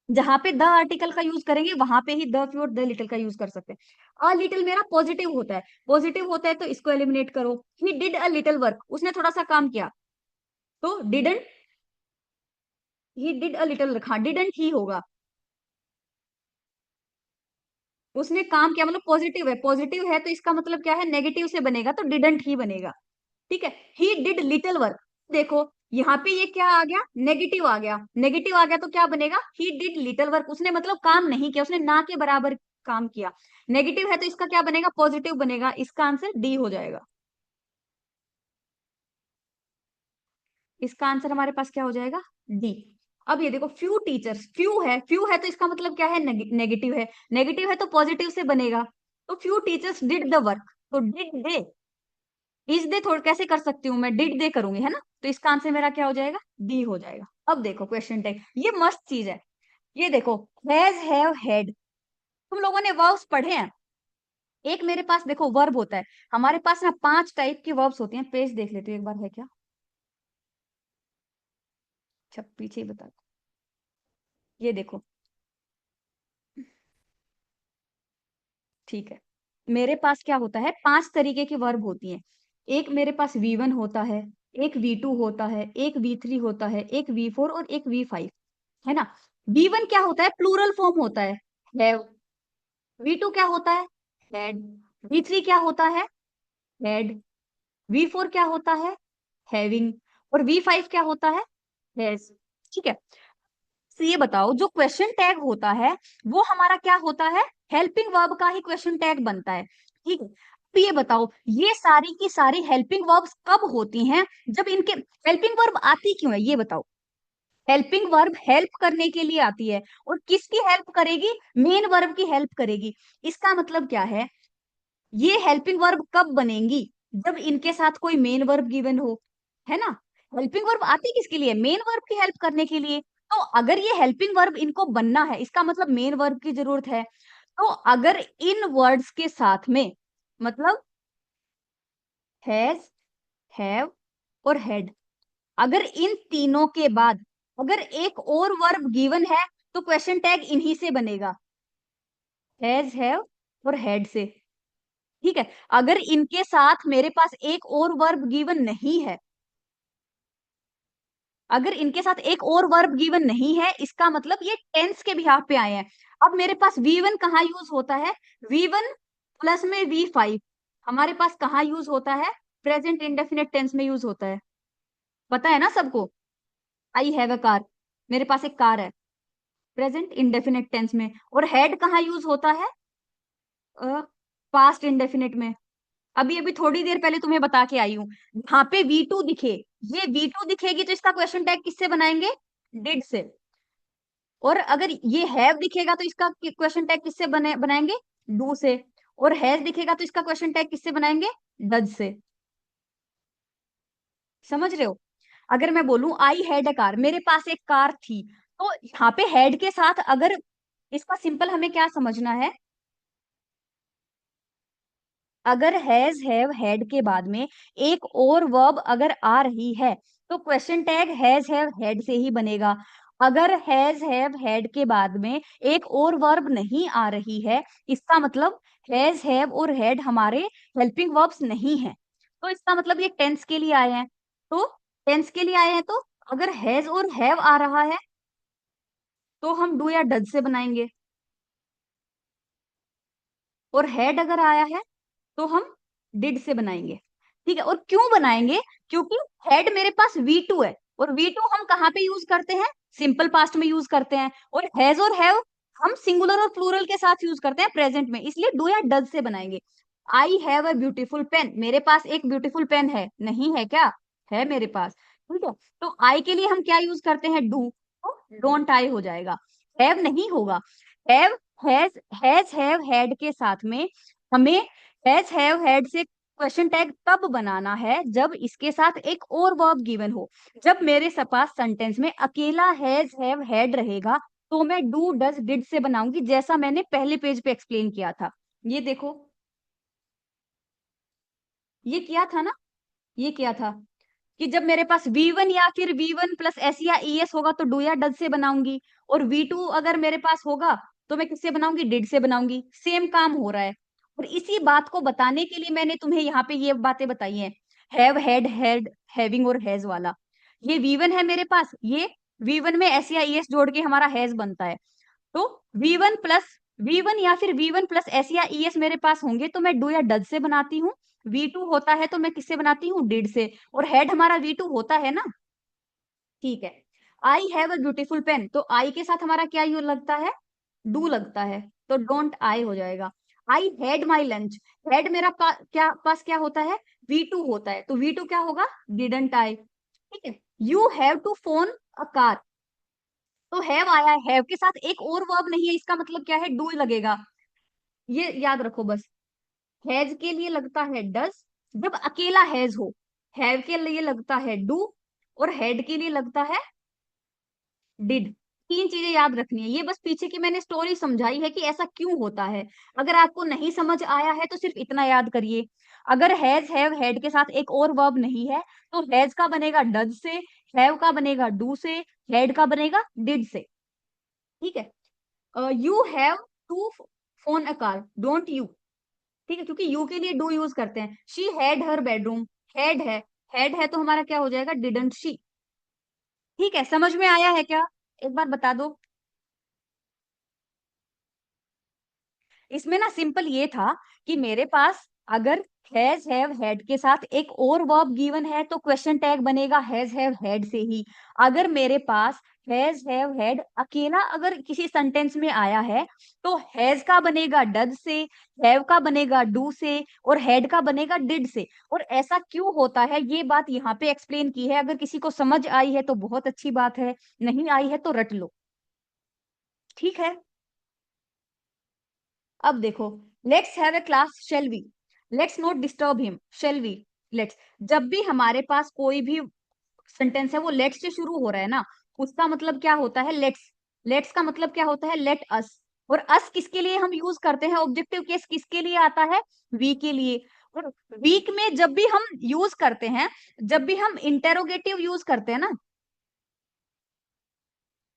S1: जहां पे द आर्टिकल का यूज करेंगे, वहां पे ही द फ्यू और द लिटिल का यूज कर सकते हैं। अ लिटिल मेरा पॉजिटिव होता है, पॉजिटिव होता है तो इसको एलिमिनेट करो। ही डिड अ लिटिल वर्क, उसने थोड़ा सा काम किया, तो didn't, he did a little work, हाँ डिडंट ही होगा। उसने काम किया मतलब पॉजिटिव है, पॉजिटिव है तो इसका मतलब क्या है? नेगेटिव से बनेगा तो डिडंट ही बनेगा, ठीक है। ही डिड लिटिल वर्क, देखो यहाँ पे ये क्या आ गया? नेगेटिव आ गया। नेगेटिव आ गया तो क्या बनेगा? ही डिड लिटिल वर्क, उसने मतलब काम नहीं किया, उसने ना के बराबर काम किया। नेगेटिव है तो इसका क्या बनेगा? पॉजिटिव बनेगा। इसका आंसर डी हो जाएगा। इसका आंसर हमारे पास क्या हो जाएगा? डी। अब ये देखो, फ्यू है तो इसका मतलब क्या है? नेगेटिव है। नेगेटिव है तो पॉजिटिव से बनेगा, तो few teachers did the work, तो डिड दे। इज दे थोड़ा कैसे कर सकती हूँ मैं? डिड दे करूंगी, है ना। तो इसका आंसर मेरा क्या हो जाएगा? डी हो जाएगा। अब देखो क्वेश्चन टैग, ये मस्त चीज है। ये देखो, हैज, हैव, हैड, तुम लोगों ने वर्ब्स पढ़े हैं। एक मेरे पास देखो वर्ब होता है। हमारे पास ना 5 टाइप की वर्ब्स होती हैं। पेज देख लेते हो एक बार, है क्या? अच्छा पीछे ही बता दो। ये देखो, ठीक है। मेरे पास क्या होता है? 5 तरीके की वर्ब होती हैं। एक मेरे पास V1 होता है, एक V2 होता है, एक V3 होता है, एक V4 और एक V5, है ना। V1 क्या होता है? प्लूरल फॉर्म होता है, हैव। V2 क्या होता है? हैड। V3 क्या होता है? हैड। V4 क्या होता है? हैविंग। और V5 क्या होता है? हैज। ठीक है। तो ये बताओ, जो क्वेश्चन टैग होता है वो हमारा क्या होता है? हेल्पिंग वर्ब का ही क्वेश्चन टैग बनता है, ठीक है। अब ये बताओ, ये सारी की सारी हेल्पिंग वर्ब्स कब होती हैं? जब इनके, हेल्पिंग वर्ब आती क्यों है ये बताओ। हेल्पिंग वर्ब हेल्प करने के लिए आती है, और किसकी हेल्प करेगी? मेन वर्ब की हेल्प करेगी। इसका मतलब क्या है? ये हेल्पिंग वर्ब कब बनेंगी? जब इनके साथ कोई मेन वर्ब गिवन हो, है ना। हेल्पिंग वर्ब आती किसके लिए? मेन वर्ब की हेल्प करने के लिए। तो अगर ये हेल्पिंग वर्ब इनको बनना है, इसका मतलब मेन वर्ब की जरूरत है। तो अगर इन वर्ड्स के साथ में, मतलब हैज, हैव और हैड, अगर इन तीनों के बाद अगर एक और वर्ब गिवन है, तो क्वेश्चन टैग इन्हीं से बनेगा, हैज, हैव और हैड से, ठीक है। अगर इनके साथ मेरे पास एक और वर्ब गिवन नहीं है, अगर इनके साथ एक और वर्ब गिवन नहीं है, इसका मतलब ये टेंस के बिहाफ पे आए हैं। अब मेरे पास V1 कहाँ यूज होता है? V1 प्लस में V5 हमारे पास कहाँ यूज होता है? प्रेजेंट इंडेफिनिट टेंस में यूज होता है, पता है ना सबको। आई हैव अ कार, मेरे पास एक कार है, प्रेजेंट इंडेफिनिट टेंस में। और हेड कहाँ यूज होता है? पास्ट इंडेफिनिट में। अभी अभी थोड़ी देर पहले तुम्हें बता के आई हूं, यहाँ पे V2 दिखे, ये V2 दिखेगी तो इसका क्वेश्चन टैग किससे बनाएंगे? डिड से। और अगर ये हैव दिखेगा तो इसका क्वेश्चन टैग किससे बनाएंगे? डू से। और हैज दिखेगा तो इसका क्वेश्चन टैग किससे बनाएंगे? डज से। समझ रहे हो? अगर मैं बोलूं आई हैड अ कार, मेरे पास एक कार थी, तो यहाँ पे हैड के साथ अगर इसका सिंपल हमें क्या समझना है, अगर हैज हैव हैड के बाद में एक और वर्ब अगर आ रही है तो question tag has have had से ही बनेगा। अगर हैज हैव हैड के बाद में एक और वर्ब नहीं आ रही है, इसका मतलब हैज हैव और हैड हमारे हेल्पिंग वर्ब्स नहीं है। तो इसका मतलब ये टेंस के लिए आए हैं। तो टेंस के लिए आए हैं तो अगर हैज और हैव आ रहा है तो हम डू या डज से बनाएंगे, और हैड अगर आया है तो हम डिड से बनाएंगे। ठीक है, और क्यों बनाएंगे? क्योंकि हेड मेरे पास V2 है, और V2 हम कहाँ पे यूज करते हैं? सिंपल पास्ट में यूज करते हैं। और हैज और हैव हम सिंगुलर और प्लूरल के साथ यूज करते हैं प्रेजेंट में, इसलिए डू या डज से बनाएंगे। I have a beautiful pen, मेरे पास एक ब्यूटीफुल पेन है, नहीं है क्या? है मेरे पास। ठीक है, तो आई के लिए हम क्या यूज करते हैं? डू, तो डोंट आई हो जाएगा, हैव नहीं होगा। हैव, हैज हैव हैड के साथ में हमें हैज हैव हैड से क्वेश्चन टैग तब बनाना है जब इसके साथ एक और वर्ब गिवन हो। जब मेरे पास सेंटेंस में अकेला हैज हैव हैड रहेगा तो मैं डू डज डिड से बनाऊंगी, जैसा मैंने पहले पेज पे एक्सप्लेन किया था। ये देखो, ये किया था ना, ये किया था कि जब मेरे पास V1 या फिर V1 प्लस एस या ES होगा तो डू या डज से बनाऊंगी, और V2 अगर मेरे पास होगा तो मैं किससे बनाऊंगी? डिड से बनाऊंगी। सेम काम हो रहा है, और इसी बात को बताने के लिए मैंने तुम्हें यहाँ पे ये बातें बताई हैं, हैव हैड हैड हैविंग और हैज वाला। ये V1 है मेरे पास, ये V1 में एस या ES जोड़ के हमारा हैज बनता है। तो V1 या फिर V1 प्लस एस या ES मेरे पास होंगे तो मैं डू या डज से बनाती हूँ। V2 होता है तो मैं किससे बनाती हूँ? डिड से। और हेड हमारा V2 होता है ना। ठीक है, I have a beautiful pen, तो आई के साथ हमारा क्या यू लगता है? डू लगता है, तो डोंट आई हो जाएगा। I had my lunch, had मेरा पास क्या होता है? V2 होता है, तो V2 क्या होगा? Didn't I. ठीक है, you have to phone a car, तो हैव आया है, हैव के साथ एक और वर्ब नहीं है, इसका मतलब क्या है? डू लगेगा। ये याद रखो बस। हैज के लिए लगता है डज जब अकेला हैज हो, हैव के लिए लगता है डू, और हेड के लिए लगता है डिड। तीन चीजें याद रखनी है, ये बस पीछे की मैंने स्टोरी समझाई है कि ऐसा क्यों होता है। अगर आपको नहीं समझ आया है तो सिर्फ इतना याद करिए, अगर हैज हैव हैड के साथ एक और वर्ब नहीं है तो हैज का बनेगा डज से, हैव का बनेगा डू से, हेड का बनेगा डिड से। ठीक है, you have to phone a car, don't you. ठीक है, क्योंकि यू के लिए डू यूज करते हैं। She had her bedroom, had है, हैड है तो हमारा क्या हो जाएगा? Didn't she. ठीक है, समझ में आया है क्या? एक बार बता दो। इसमें ना सिंपल ये था कि मेरे पास अगर हैज हैव हैड के साथ एक और वर्ब गिवन है तो क्वेश्चन टैग बनेगा हैज हैव हैड से ही। अगर मेरे पास हैज हैव हैड अकेला अगर किसी सेंटेंस में आया है तो हैज का बनेगा डज से, हैव का बनेगा डू से, और हैड का बनेगा डिड से। और ऐसा क्यों होता है ये बात यहाँ पे एक्सप्लेन की है, अगर किसी को समझ आई है तो बहुत अच्छी बात है, नहीं आई है तो रट लो। ठीक है, अब देखो, let's have a class shall we, let's not disturb him, shall we, let's. जब भी हमारे पास कोई भी सेंटेंस है वो लेट्स से शुरू हो रहा है ना, उसका मतलब क्या होता है? लेट्स। लेट्स का मतलब क्या होता है? Let us. और अस किसके लिए हम यूज करते हैं? ऑब्जेक्टिव केस किसके लिए आता है? वी के लिए। और वीक में जब भी हम यूज करते हैं, जब भी हम इंटेरोगेटिव यूज करते हैं ना,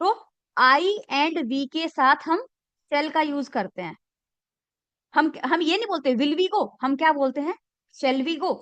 S1: तो आई एंड वी के साथ हम शेल का यूज करते हैं। हम ये नहीं बोलते विल वी गो, हम क्या बोलते हैं? Shall we go.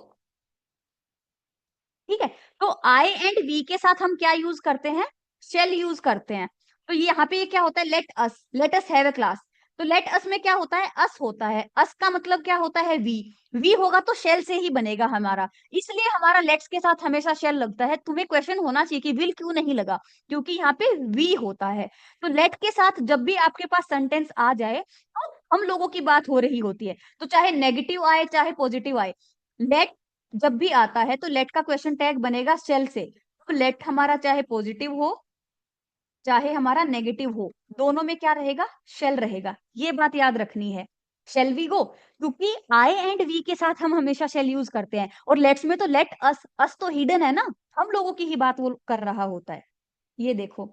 S1: ठीक है, तो आई एंड वी के साथ हम क्या यूज करते हैं? शेल यूज करते हैं। तो ये यहाँ पे ये क्या होता है? Let us have a class. तो लेट अस में क्या होता है? अस होता है, अस का मतलब क्या होता है? वी होगा तो शेल से ही बनेगा हमारा, इसलिए हमारा लेट्स के साथ हमेशा शेल लगता है। तुम्हें क्वेश्चन होना चाहिए कि विल क्यों नहीं लगा, क्योंकि यहाँ पे वी होता है। तो लेट के साथ जब भी आपके पास सेंटेंस आ जाए तो हम लोगों की बात हो रही होती है, तो चाहे नेगेटिव आए चाहे पॉजिटिव आए, लेट जब भी आता है तो लेट का क्वेश्चन टैग बनेगा शेल से। तो लेट हमारा चाहे पॉजिटिव हो चाहे हमारा नेगेटिव हो, दोनों में क्या रहेगा? शेल रहेगा। ये बात याद रखनी है। शेल वी गो, क्योंकि आई एंड वी के साथ हम हमेशा शेल यूज करते हैं, और लेट्स में तो लेट अस, अस तो हिडन है ना, हम लोगों की ही बात वो कर रहा होता है। ये देखो,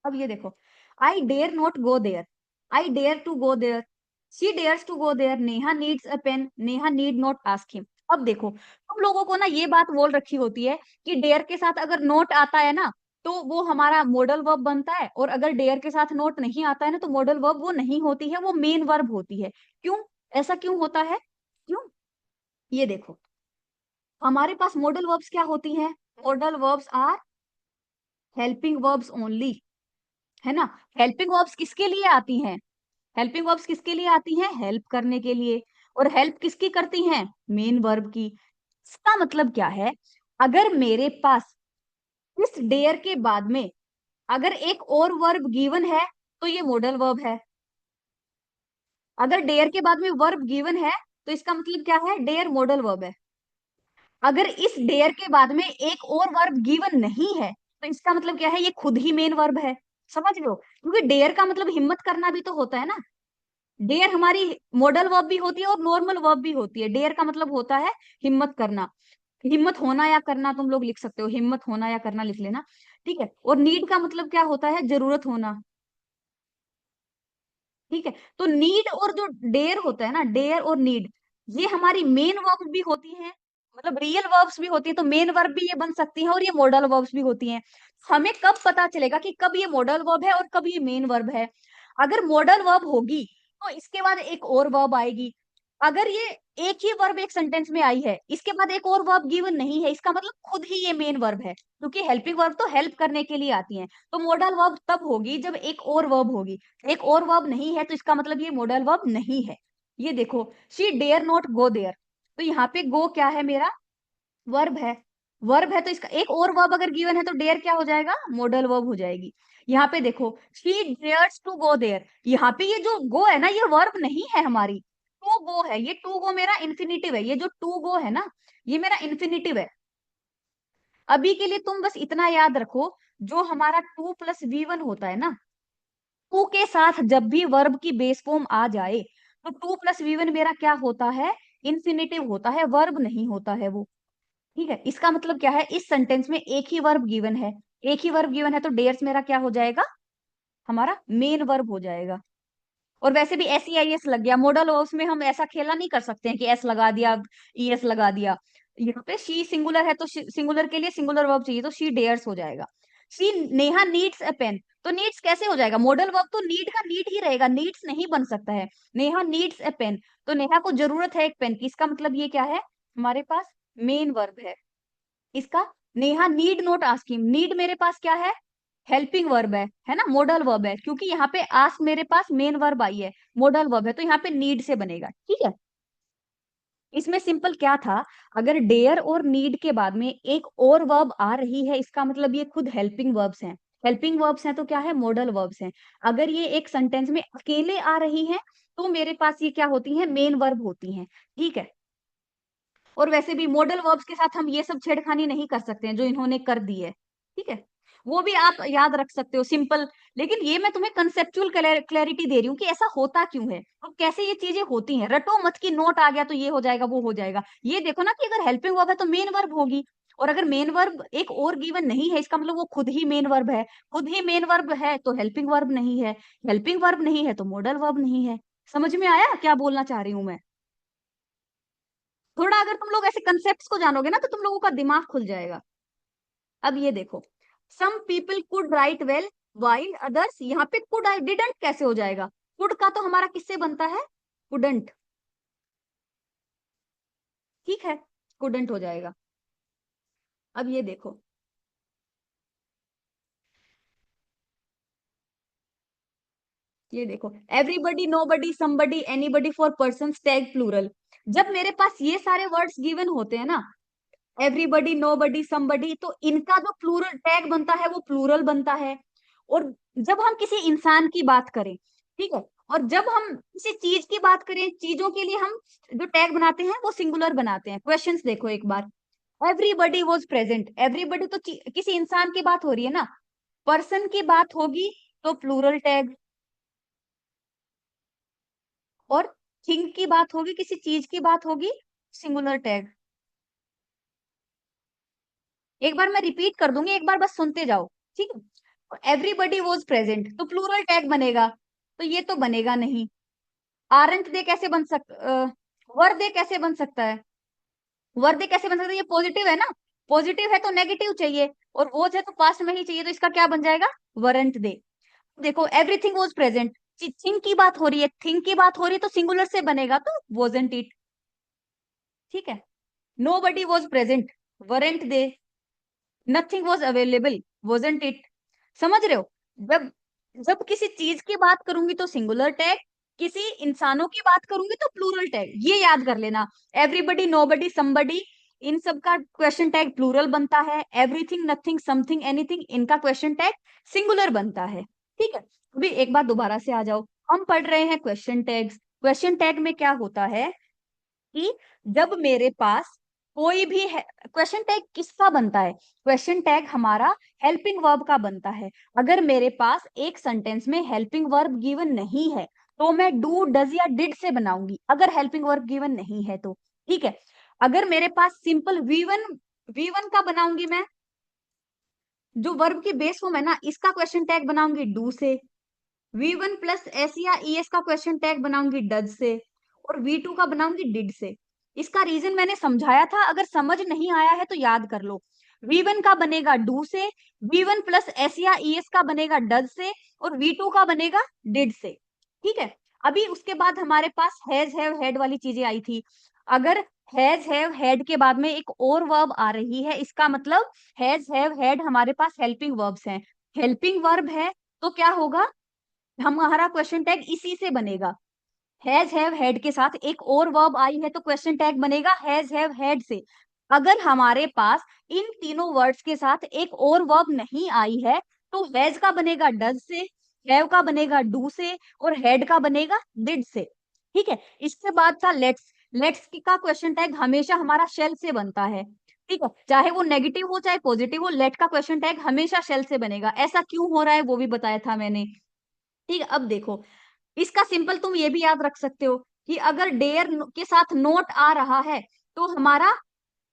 S1: अब ये देखो, I dare not go there, I dare to go there, she dares to go there, Neha needs a pen, Neha need not ask him. अब देखो, तुम लोगों को ना ये बात बोल रखी होती है कि डेयर के साथ अगर नोट आता है ना, तो वो हमारा मॉडल वर्ब बनता है, और अगर डेयर के साथ नोट नहीं आता है ना, तो मॉडल वर्ब वो नहीं होती है, वो मेन वर्ब होती है। क्यों? ऐसा क्यों होता है? क्यों? ये देखो, हमारे पास मॉडल वर्ब्स क्या होती हैं? Modal verbs are helping verbs only, है ना। हेल्पिंग वर्ब्स किसके लिए आती हैं? हेल्पिंग वर्ब्स किसके लिए आती हैं? हेल्प करने के लिए। और हेल्प किसकी करती हैं? मेन वर्ब की। इसका मतलब क्या है? अगर मेरे पास इस डेयर के बाद में अगर एक और वर्ब गिवन है, तो ये मॉडल वर्ब है। अगर डेयर के बाद में वर्ब गिवन है, तो इसका मतलब क्या है? डेयर मॉडल वर्ब है। अगर इस डेयर के बाद में एक और वर्ब गिवन नहीं है, तो इसका मतलब क्या है? ये खुद ही मेन वर्ब है। समझ लो, क्योंकि डेयर का मतलब हिम्मत करना भी तो होता है ना। डेयर हमारी मॉडल वर्ब भी होती है और नॉर्मल वर्ब भी होती है। डेयर का मतलब होता है हिम्मत करना, हिम्मत होना या करना, तुम लोग लिख सकते हो, हिम्मत होना या करना लिख लेना। ठीक है। और नीड का मतलब क्या होता है? जरूरत होना। ठीक है। तो नीड और जो डेयर होता है ना, डेयर और नीड, ये हमारी मेन वर्ब भी होती है, मतलब रियल वर्ब्स भी होती है। तो मेन वर्ब भी ये बन सकती है और ये मॉडल वर्ब्स भी होती हैं। हमें कब पता चलेगा कि कब ये मॉडल वर्ब है और कब ये मेन वर्ब है? अगर मॉडल वर्ब होगी, तो इसके बाद एक और वर्ब आएगी। अगर ये एक ही वर्ब एक सेंटेंस में आई है, इसके बाद एक और वर्ब गिवन नहीं है, इसका मतलब खुद ही ये मेन वर्ब है, क्योंकि हेल्पिंग वर्ब तो हेल्प करने के लिए आती है। तो मॉडल वर्ब तब होगी जब एक और वर्ब होगी। एक और वर्ब नहीं है, तो इसका मतलब ये मॉडल वर्ब नहीं है। ये देखो, she dare not go there, तो यहाँ पे गो क्या है? मेरा वर्ब है। वर्ब है, तो इसका एक और वर्ब अगर गिवन है, तो डेयर क्या हो जाएगा? मॉडल वर्ब हो जाएगी। यहाँ पे देखो, she dares to go there, यहाँ पे ये जो गो है ना, ये वर्ब नहीं है हमारी, टू गो है। ये टू गो मेरा इन्फिनिटिव है, ये जो टू गो है ना, ये मेरा इन्फिनिटिव है। अभी के लिए तुम बस इतना याद रखो, जो हमारा टू प्लस वी वन होता है ना, टू के साथ जब भी वर्ब की बेस फॉर्म आ जाए, तो टू प्लस वी वन मेरा क्या होता है? इन्फिनिटिव होता है, वर्ब नहीं होता है वो। ठीक है। इसका मतलब क्या है? इस सेंटेंस में एक ही वर्ब गिवन है, एक ही वर्ब गिवन है, तो डेयर्स मेरा क्या हो जाएगा? हमारा मेन वर्ब हो जाएगा। और वैसे भी एस ई आई एस लग गया मॉडल, और उसमें हम ऐसा खेला नहीं कर सकते हैं कि एस लगा दिया, ई एस लगा दिया। यहाँ पे शी सिंगुलर है, तो सिंगुलर के लिए सिंगुलर वर्ब चाहिए, तो शी डेयर्स हो जाएगा। She Neha needs a pen, तो नीड्स कैसे हो जाएगा? मॉडल वर्ब तो नीड का नीड ही रहेगा, नीड्स नहीं बन सकता है। नेहा नीड्स अ पेन, तो नेहा को जरूरत है एक पेन की, इसका मतलब ये क्या है? हमारे पास मेन वर्ब है। इसका Neha need not ask him, need मेरे पास क्या है? हेल्पिंग वर्ब है ना, मॉडल वर्ब है, क्योंकि यहाँ पे आस्क मेरे पास मेन वर्ब आई है, मॉडल वर्ब है, तो यहाँ पे नीड से बनेगा। ठीक है। इसमें सिंपल क्या था? अगर डेयर और नीड के बाद में एक और वर्ब आ रही है, इसका मतलब ये खुद हेल्पिंग वर्ब्स हैं। हेल्पिंग वर्ब्स हैं तो क्या है? मॉडल वर्ब्स हैं। अगर ये एक सेंटेंस में अकेले आ रही हैं, तो मेरे पास ये क्या होती हैं? मेन वर्ब होती हैं। ठीक है। और वैसे भी मॉडल वर्ब्स के साथ हम ये सब छेड़खानी नहीं कर सकते हैं जो इन्होंने कर दी है। ठीक है। वो भी आप याद रख सकते हो सिंपल। लेकिन ये मैं तुम्हें कंसेप्चुअल क्लैरिटी दे रही हूँ कि ऐसा होता क्यों है और कैसे ये चीजें होती हैं। रटो मत कि नोट आ गया तो ये हो जाएगा वो हो जाएगा। ये देखो ना कि अगर हेल्पिंग वर्ब है तो मेन वर्ब होगी, और अगर मेन वर्ब एक और गिवन नहीं है, इसका मतलब वो खुद ही मेन वर्ब है। खुद ही मेन वर्ब है तो हेल्पिंग वर्ब नहीं है, हेल्पिंग वर्ब नहीं है तो मॉडल वर्ब नहीं है। समझ में आया क्या बोलना चाह रही हूँ मैं? थोड़ा अगर तुम लोग ऐसे कंसेप्ट्स को जानोगे ना, तो तुम लोगों का दिमाग खुल जाएगा। अब ये देखो, some people could write well while others, यहाँ पे कुड डिडंट कैसे हो जाएगा? कुड का तो हमारा किससे बनता है? कुडंट। ठीक है, कुडंट हो जाएगा। अब ये देखो, ये देखो, everybody, nobody, somebody, anybody for person tag plural. जब मेरे पास ये सारे वर्ड्स गिवन होते हैं ना, एवरीबडी, नोबडी, समबडी, तो इनका जो प्लूरल टैग बनता है वो प्लूरल बनता है। और जब हम किसी इंसान की बात करें, ठीक है, और जब हम किसी चीज की बात करें, चीजों के लिए हम जो टैग बनाते हैं वो सिंगुलर बनाते हैं। क्वेश्चंस देखो एक बार, एवरीबडी वॉज प्रेजेंट, एवरीबडी तो किसी इंसान की बात हो रही है ना। पर्सन की बात होगी तो प्लूरल टैग, और थिंग की बात होगी, किसी चीज की बात होगी, सिंगुलर टैग। एक बार मैं रिपीट कर दूंगी, एक बार बस सुनते जाओ। ठीक है। एवरीबडी वॉज प्रेजेंट तो प्लूरल टैग बनेगा, तो ये तो बनेगा नहीं। आरंट दे कैसे बन सकता, वर दे कैसे बन सकता है, वर दे कैसे बन सकता है, ये पॉजिटिव है ना, पॉजिटिव है तो नेगेटिव चाहिए, और वॉज है तो पास्ट में ही चाहिए, तो इसका क्या बन जाएगा, वरंट दे। देखो एवरीथिंग वॉज प्रेजेंट, थिंग की बात हो रही है, थिंग की बात हो रही है तो सिंगुलर से बनेगा, तो वॉजंट इट। ठीक है, nobody was present, weren't they, nothing was available, wasn't it. समझ रहे हो, जब जब किसी चीज की बात करूंगी तो सिंगुलर टैग, किसी इंसानों की बात करूंगी तो प्लूरल टैग, ये याद कर लेना। एवरीबडी, नोबडी, समबडी, इन सब का क्वेश्चन टैग प्लूरल बनता है। एवरीथिंग, नथिंग, समथिंग, एनीथिंग, इनका क्वेश्चन टैग सिंगुलर बनता है। ठीक है, अभी एक बार दोबारा से आ जाओ, हम पढ़ रहे हैं क्वेश्चन टैग्स। क्वेश्चन टैग में क्या होता है कि जब मेरे पास कोई भी क्वेश्चन टैग किसका बनता है, क्वेश्चन टैग हमारा हेल्पिंग वर्ब का बनता है। अगर मेरे पास एक सेंटेंस में हेल्पिंग वर्ब गिवन नहीं है तो मैं डू, डज या डिड से बनाऊंगी, अगर हेल्पिंग वर्ब गिवन नहीं है तो। ठीक है, अगर मेरे पास सिंपल वी वन का बनाऊंगी मैं, जो वर्ब की बेस फॉर्म है ना, इसका क्वेश्चन टैग बनाऊंगी डू से। V1 प्लस एस या ES का क्वेश्चन टैग बनाऊंगी डज से, और V2 का बनाऊंगी डिड से। इसका रीजन मैंने समझाया था, अगर समझ नहीं आया है तो याद कर लो। V1 का बनेगा डू से, V1 प्लस एस या ES का बनेगा डज से, और V2 का बनेगा डिड से। ठीक है, अभी उसके बाद हमारे पास हैज, हैव, हैड वाली चीजें आई थी। अगर हैज, हैव, हैड के बाद में एक और वर्ब आ रही है, इसका मतलब हैज, हैव, हैड हमारे पास हेल्पिंग वर्ब्स हैं। हेल्पिंग वर्ब है तो क्या होगा, हमारा क्वेश्चन टैग इसी से बनेगा। हैज, हैव, हैड के साथ एक और वर्ब आई है तो क्वेश्चन टैग बनेगा हैज, हैव, हैड से। अगर हमारे पास इन तीनों वर्ड्स के साथ एक और वर्ब नहीं आई है तो हैज का बनेगा डज से, हैव का बनेगा डू से, और हैड का बनेगा डिड से। ठीक है, इसके बाद था लेट्स। लेट्स का क्वेश्चन टैग हमेशा हमारा शेल से बनता है। ठीक है, चाहे वो नेगेटिव हो चाहे पॉजिटिव हो, लेट का क्वेश्चन टैग हमेशा शेल से बनेगा। ऐसा क्यों हो रहा है वो भी बताया था मैंने। ठीक है, अब देखो, इसका सिंपल तुम ये भी याद रख सकते हो कि अगर डेयर के साथ नोट आ रहा है तो हमारा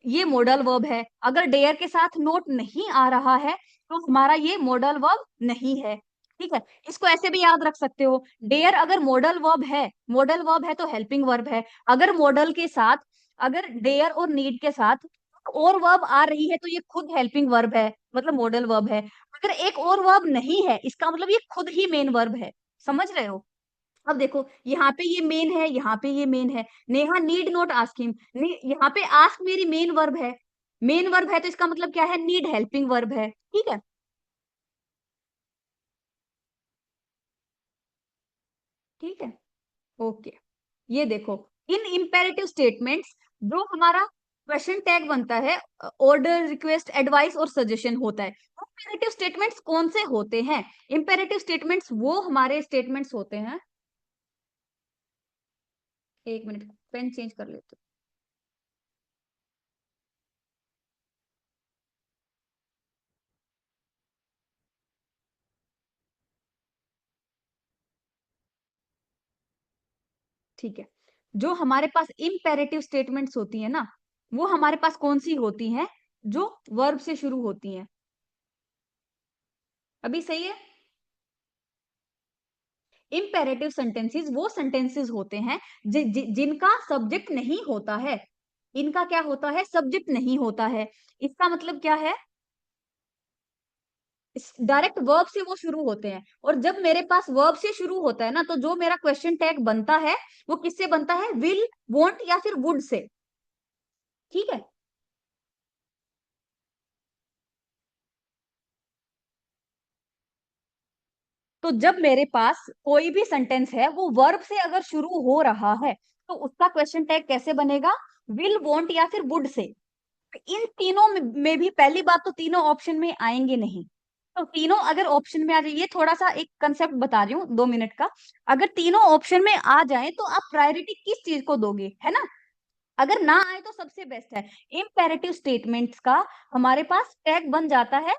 S1: ये मॉडल वर्ब है, अगर डेयर के साथ नोट नहीं आ रहा है तो हमारा ये मॉडल वर्ब नहीं है। ठीक है, इसको ऐसे भी याद रख सकते हो, डेयर अगर मॉडल वर्ब है, मॉडल वर्ब है तो हेल्पिंग वर्ब है। अगर मॉडल के साथ, अगर डेयर और नीड के साथ और वर्ब आ रही है तो ये खुद हेल्पिंग वर्ब है, मतलब मॉडल वर्ब है। अगर एक और वर्ब नहीं है इसका मतलब ये खुद ही मेन वर्ब है। समझ रहे हो, अब देखो यहाँ पे ये मेन है, यहाँ पे ये मेन है। Neha need not ask him, यहाँ पे आस्क मेरी मेन वर्ब है, मेन वर्ब है तो इसका मतलब क्या है, नीड हेल्पिंग वर्ब है। ठीक है, ठीक है, ओके। ये देखो, इन इम्पेरेटिव स्टेटमेंट्स जो हमारा क्वेश्चन टैग बनता है, ऑर्डर, रिक्वेस्ट, एडवाइस और सजेशन होता है। इम्पेरेटिव स्टेटमेंट्स कौन से होते हैं, इम्पेरेटिव स्टेटमेंट्स वो हमारे स्टेटमेंट्स होते हैं, एक मिनट पेन चेंज कर लेते हैं। ठीक है, जो हमारे पास इम्पेरेटिव स्टेटमेंट्स होती है ना, वो हमारे पास कौन सी होती हैं, जो वर्ब से शुरू होती हैं। अभी सही है, इम्पेरेटिव सेंटेंसेस वो सेंटेंसेस होते हैं जिनका सब्जेक्ट नहीं होता है। इनका क्या होता है, सब्जेक्ट नहीं होता है। इसका मतलब क्या है, डायरेक्ट वर्ब से वो शुरू होते हैं, और जब मेरे पास वर्ब से शुरू होता है ना तो जो मेरा क्वेश्चन टैग बनता है वो किससे बनता है, विल, वॉन्ट या फिर वुड से। ठीक है, तो जब मेरे पास कोई भी सेंटेंस है वो वर्ब से अगर शुरू हो रहा है तो उसका क्वेश्चन टैग कैसे बनेगा, विल, वॉन्ट या फिर वुड से। इन तीनों में भी पहली बात तो तीनों ऑप्शन में आएंगे नहीं, तो तीनों अगर ऑप्शन में आ जाए, ये थोड़ा सा एक कंसेप्ट बता रही हूँ 2 मिनट का। अगर तीनों ऑप्शन में आ जाए तो आप प्रायोरिटी किस चीज को दोगे, है ना। अगर ना आए तो सबसे बेस्ट है, इम्पेरेटिव स्टेटमेंट्स का हमारे पास टैग बन जाता है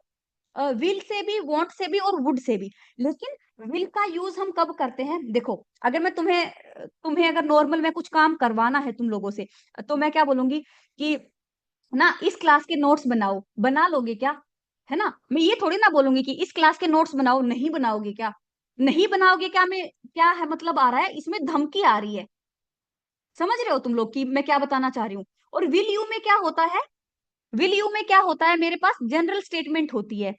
S1: विल से भी, वांट से भी और वुड से भी। लेकिन विल का यूज हम कब करते हैं, देखो, अगर मैं तुम्हें तुम्हें अगर नॉर्मल में कुछ काम करवाना है तुम लोगों से, तो मैं क्या बोलूंगी कि ना इस क्लास के नोट्स बनाओ, बना लोगे क्या, है ना। मैं ये थोड़ी ना बोलूंगी कि इस क्लास के नोट्स बनाओ, नहीं बनाओगे क्या, नहीं बनाओगे क्या में क्या है मतलब आ रहा है, इसमें धमकी आ रही है। समझ रहे हो तुम लोग कि मैं क्या बताना चाह रही हूँ। और विल यू में क्या होता है, विल यू में क्या होता है, मेरे पास जनरल स्टेटमेंट होती है।